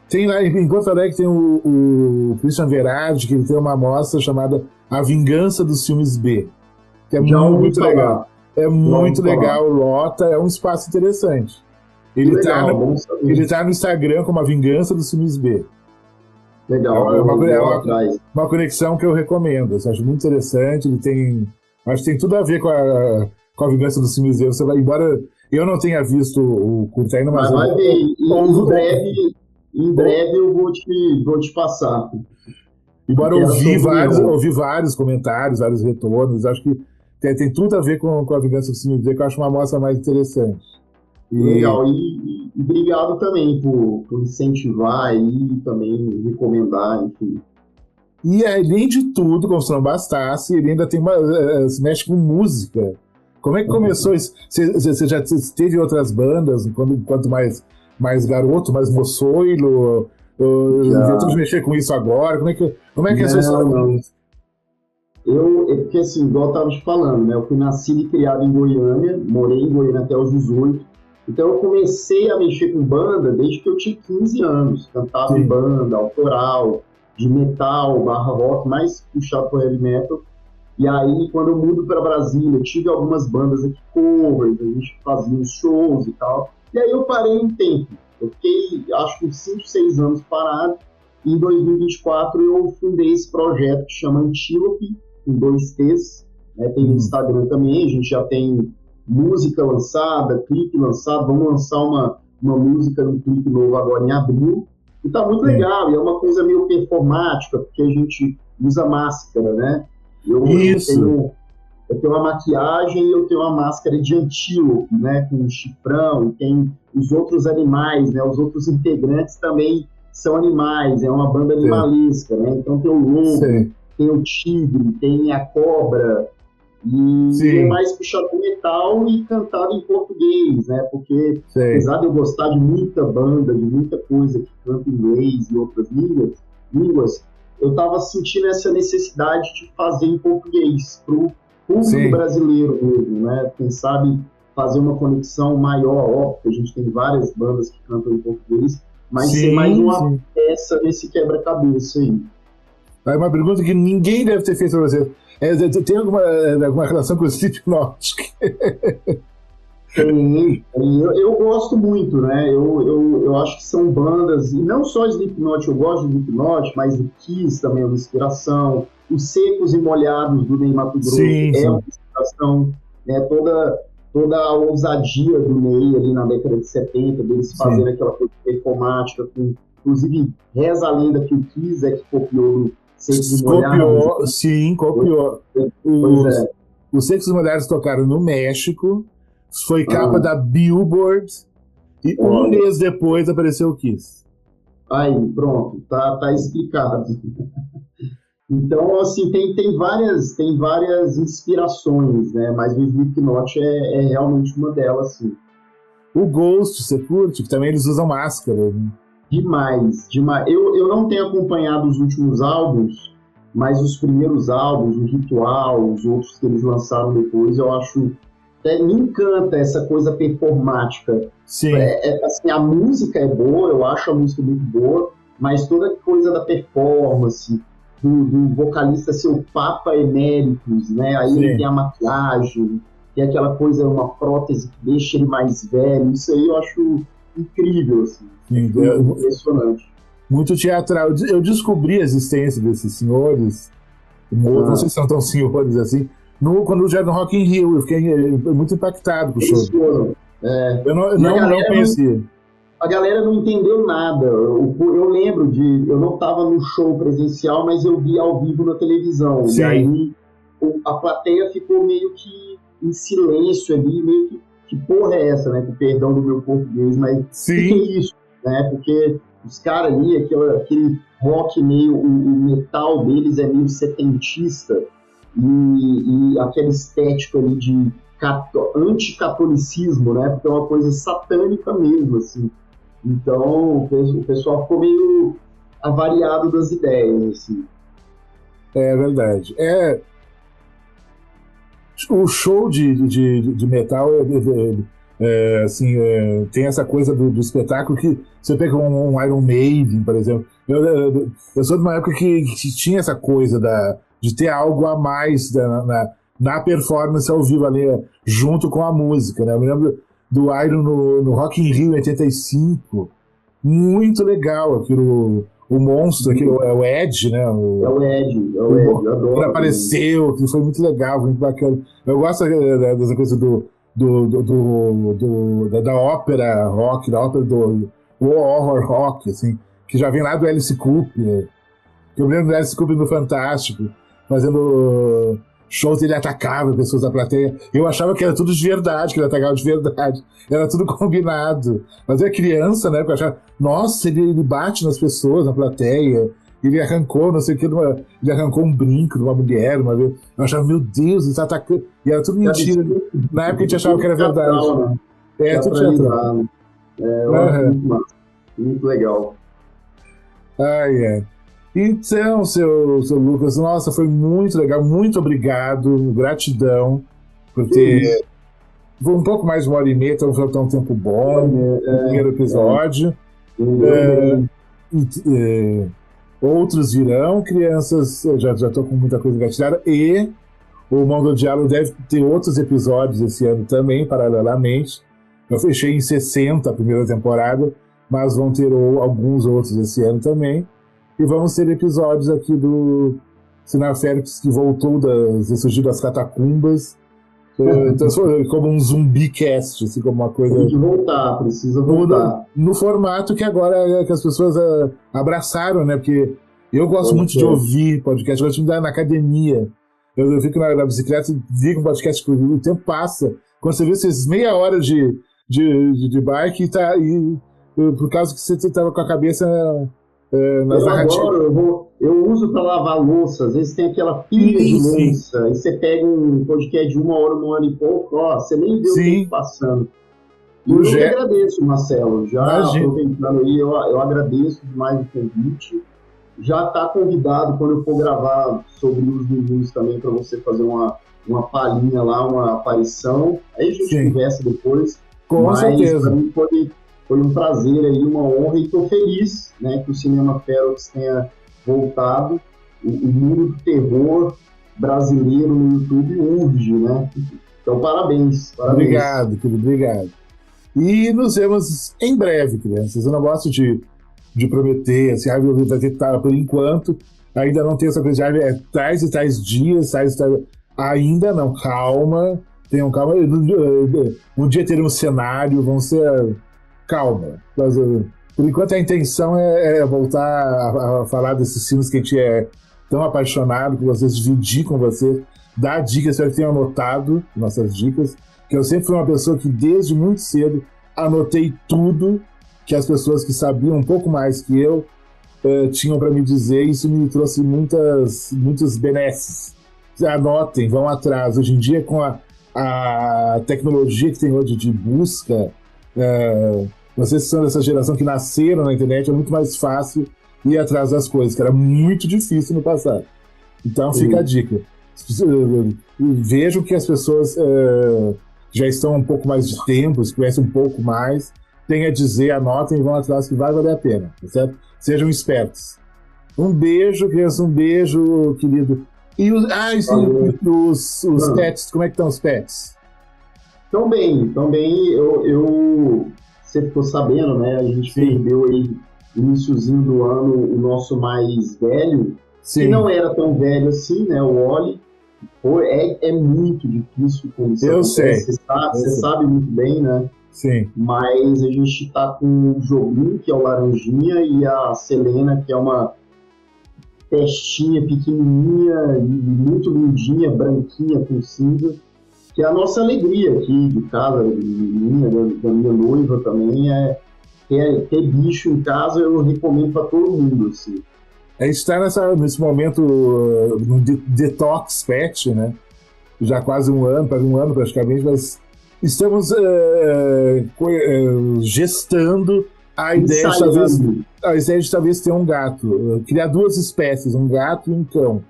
Tem lá em Porto Alegre tem o Christian Verardi, que ele tem uma mostra chamada A Vingança dos Filmes B, que é muito legal. É muito legal, lota, é um espaço interessante. Ele tá no Instagram como A Vingança dos Filmes B. Legal, é uma conexão que eu recomendo. Eu acho muito interessante. Acho que tem tudo a ver com a Vingança dos Filmes B. Você vai, embora eu não tenha visto o curta ainda, mas vai ver. Em breve eu vou te passar. Embora ouvi vários comentários, vários retornos, acho que tem tudo a ver com a Vingança dos Filmes B, que eu acho uma amostra mais interessante. Legal, e obrigado também por incentivar e também recomendar, enfim. E além de tudo, como se não bastasse, ele ainda tem se mexe com música. Como é que começou isso? Você já teve outras bandas, quanto mais garoto, mais moçoilo? Tentou mexer com isso agora? Como é que é essa história? Porque assim, igual eu estava te falando, né? Eu fui nascido e criado em Goiânia, morei em Goiânia até os 18. Então eu comecei a mexer com banda desde que eu tinha 15 anos. Cantava em banda, autoral, de metal, barra rock, mais puxado por heavy metal. E aí, quando eu mudo para Brasília, eu tive algumas bandas aqui, covers, a gente fazia uns shows e tal. E aí eu parei um tempo. Eu fiquei, acho que uns 5, 6 anos parado. E em 2024 eu fundei esse projeto que chama Antílope, com 2 T's. Né? Tem no Instagram também, a gente já tem música lançada, clipe lançado. Vamos lançar uma música no clipe novo agora em abril. E tá muito legal, e é uma coisa meio performática, porque a gente usa máscara, né? Eu tenho uma maquiagem e eu tenho uma máscara de antílope, né? Com um chifrão, e tem os outros animais, né? Os outros integrantes também são animais, é uma banda animalesca, né? Então tem o lobo, tem o tigre, tem a cobra, e é mais puxado pro metal e cantado em português, né? Porque apesar de eu gostar de muita banda, de muita coisa que canta em inglês e outras línguas, eu estava sentindo essa necessidade de fazer em português pro público brasileiro mesmo, né? Quem sabe fazer uma conexão maior, óbvio, a gente tem várias bandas que cantam em português, mas ser mais uma peça nesse quebra-cabeça aí. É uma pergunta que ninguém deve ter feito para você. Tem alguma relação com o Slipknot? Tem. Eu gosto muito, né? Eu acho que são bandas, e não só Slipknot, eu gosto de Slipknot, mas o Kiss também é uma inspiração. Os Secos e Molhados do Ney Matogrosso é uma inspiração, né? Toda a ousadia do Ney ali na década de 70, deles fazendo aquela coisa performática, inclusive reza a lenda que o Kiss é que copiou do Secos e Molhados. Copiou. Os Secos e Molhados tocaram no México, foi capa da Billboard, e um mês depois apareceu o Kiss. Aí, pronto, tá explicado. Então, assim, tem várias inspirações, né? Mas o Slipknot é realmente uma delas, sim. O Ghost, você curte? Que também eles usam máscara, né? Demais. Eu não tenho acompanhado os últimos álbuns, mas os primeiros álbuns, o Ritual, os outros que eles lançaram depois, eu acho... me encanta essa coisa performática. Sim. Assim, a música é boa, eu acho a música muito boa, mas toda coisa da performance, do vocalista ser o Papa Emeritus, né? Aí ele tem a maquiagem, tem aquela coisa, uma prótese que deixa ele mais velho. Isso aí eu acho incrível, assim. Impressionante. Muito teatral. Eu descobri a existência desses senhores, não sei se são tão senhores assim, Quando já no Rock in Rio, eu fiquei muito impactado com o show. Eles foram. Eu não conhecia. A galera não entendeu nada. Eu lembro eu não estava no show presencial, mas eu vi ao vivo na televisão. Sim. E aí a plateia ficou meio que em silêncio ali, meio que porra é essa, né? Com perdão do meu português, mas o que é isso? Né? Porque os caras ali, aquele rock meio, o metal deles é meio setentista e aquela estética ali de anticatolicismo, né? Porque é uma coisa satânica mesmo, assim. Então, o pessoal ficou meio avariado das ideias, assim. É verdade. O show de metal assim, tem essa coisa do espetáculo que você pega um Iron Maiden, por exemplo. Eu sou de uma época que tinha essa coisa de ter algo a mais na performance ao vivo ali, junto com a música, né? Eu me lembro do Iron no Rock in Rio em 85. Muito legal aquilo. O monstro, que é o Ed, né? É o Ed, eu adoro. Ele apareceu, que foi muito legal, muito bacana. Eu gosto dessa coisa da ópera rock, da ópera do horror rock, assim, que já vem lá do Alice Cooper. Eu lembro do Alice Cooper no Fantástico, fazendo shows, ele atacava pessoas da plateia. Eu achava que era tudo de verdade, que ele atacava de verdade. Era tudo combinado. Mas eu era criança, né? Eu achava, nossa, ele bate nas pessoas, na plateia. Ele arrancou, não sei o que, ele arrancou um brinco de uma mulher uma vez. Eu achava, meu Deus, ele tá atacando. E era tudo mentira. Na época a gente achava que era verdade. Né? Tudo teatral. Eu acho muito massa. Muito legal. Então, seu Lucas, nossa, foi muito legal, muito obrigado, gratidão por ter. Foi um pouco mais de 1h30, então foi um tempo bom, o primeiro episódio. Outros virão, crianças, eu já estou com muita coisa engatilhada, e o Mão do Diálogo deve ter outros episódios esse ano também, paralelamente. Eu fechei em 60 a primeira temporada, mas vão ter alguns outros esse ano também. E vamos ter episódios aqui do Sinal Félix, que voltou surgiu das catacumbas, como um zumbicast, assim, como uma coisa... Tem que voltar, precisa voltar. No formato que agora que as pessoas abraçaram, né? Porque eu gosto muito de ouvir podcast, eu gosto de ir na academia. Eu fico na bicicleta e digo um podcast que o tempo passa. Quando você vê esses meia hora de bike por causa que você estava com a cabeça... Eu uso para lavar louça, às vezes tem aquela pilha de louça, aí você pega um podcast de 1 hora e pouco, você nem vê o tempo passando. E eu que agradeço, Marcelo, aproveitando aí, eu agradeço demais o convite. Já está convidado quando eu for gravar sobre os meninos também, para você fazer uma palhinha lá, uma aparição. Aí a gente conversa depois. Com certeza. Para mim foi um prazer aí, uma honra, e estou feliz, né, que o Cinema Ferox tenha voltado. O mundo do terror brasileiro no YouTube urge, né? Então, parabéns. Obrigado, querido, obrigado. E nos vemos em breve, crianças. Eu não gosto de prometer, assim, vai ter que estar por enquanto. Ainda não tem essa coisa de tais e tais dias, ainda não. Calma, tenham calma. Um dia teremos cenário, vão ser... Calma. Mas, por enquanto a intenção é voltar a falar desses filmes que a gente é tão apaixonado, que vocês dividir com vocês, dar dicas, espero que tenham anotado nossas dicas, que eu sempre fui uma pessoa que desde muito cedo anotei tudo que as pessoas que sabiam um pouco mais que eu tinham para me dizer, e isso me trouxe muitos benesses. Anotem, vão atrás. Hoje em dia, com a tecnologia que tem hoje de busca, vocês são dessa geração que nasceram na internet, é muito mais fácil ir atrás das coisas, que era muito difícil no passado. Então fica a dica. Vejam que as pessoas já estão um pouco mais de tempo, se conhecem um pouco mais, têm a dizer, anotem e vão atrás, que vai valer a pena, tá certo? Sejam espertos. Um beijo, criança, um beijo, querido. E os pets, como é que estão os pets? Estão bem. Você ficou sabendo, né? A gente perdeu aí, iniciozinho do ano, o nosso mais velho, que não era tão velho assim, né? O Oli. Pô, é muito difícil como isso Eu sei. acontece. Você sabe muito bem, né? Sim. Mas a gente tá com o Jobim, que é o laranjinha, e a Selena, que é uma pestinha pequenininha, muito lindinha, branquinha, com cinza, que é a nossa alegria aqui de casa, minha, da minha noiva também, ter bicho em casa eu recomendo para todo mundo, assim. A gente está nesse momento no detox pet, né? Já quase quase um ano praticamente, mas estamos gestando Ensaiando. a ideia de talvez ter um gato, criar duas espécies, um gato e um cão.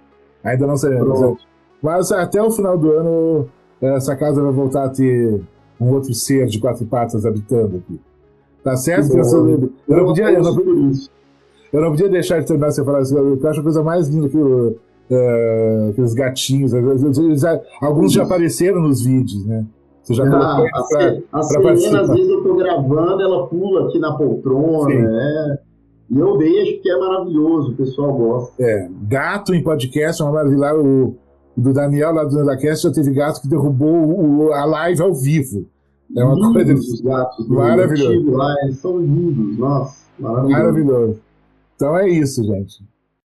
Ainda não sabemos. Pronto. Mas até o final do ano, essa casa vai voltar a ter um outro ser de quatro patas habitando aqui. Tá Que certo? bom. Eu não podia deixar de terminar sem falar isso. Eu acho a coisa mais linda aqueles gatinhos. Alguns já apareceram nos vídeos, né? Você já colocou eles A para Selena, às participar. vezes eu tô gravando, ela pula aqui na poltrona, e eu deixo porque é maravilhoso, o pessoal gosta. Gato em podcast é uma maravilha. O do Daniel lá do Nerdacast já teve gato que derrubou a live ao vivo. É uma coisa Lindos os gatos dele, eu maravilhosa. tive lá, eles são lindos, nossa, maravilhoso. Maravilhoso. Então é isso, gente.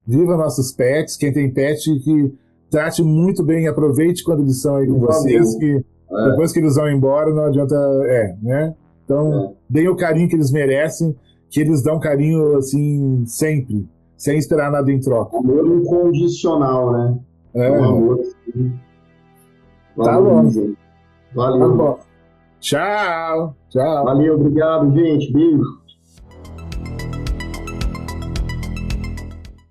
Viva nossos pets. Quem tem pet, que trate muito bem, aproveite quando eles estão aí com Por vocês, favor. que depois que eles vão embora, não adianta. Né? Então, deem o carinho que eles merecem, que eles dão carinho assim, sempre, sem esperar nada em troca. Amor incondicional, né? Um amor assim. Tá bom. Valeu. Tá bom. Tchau. Tchau. Valeu, obrigado, gente. Beijo.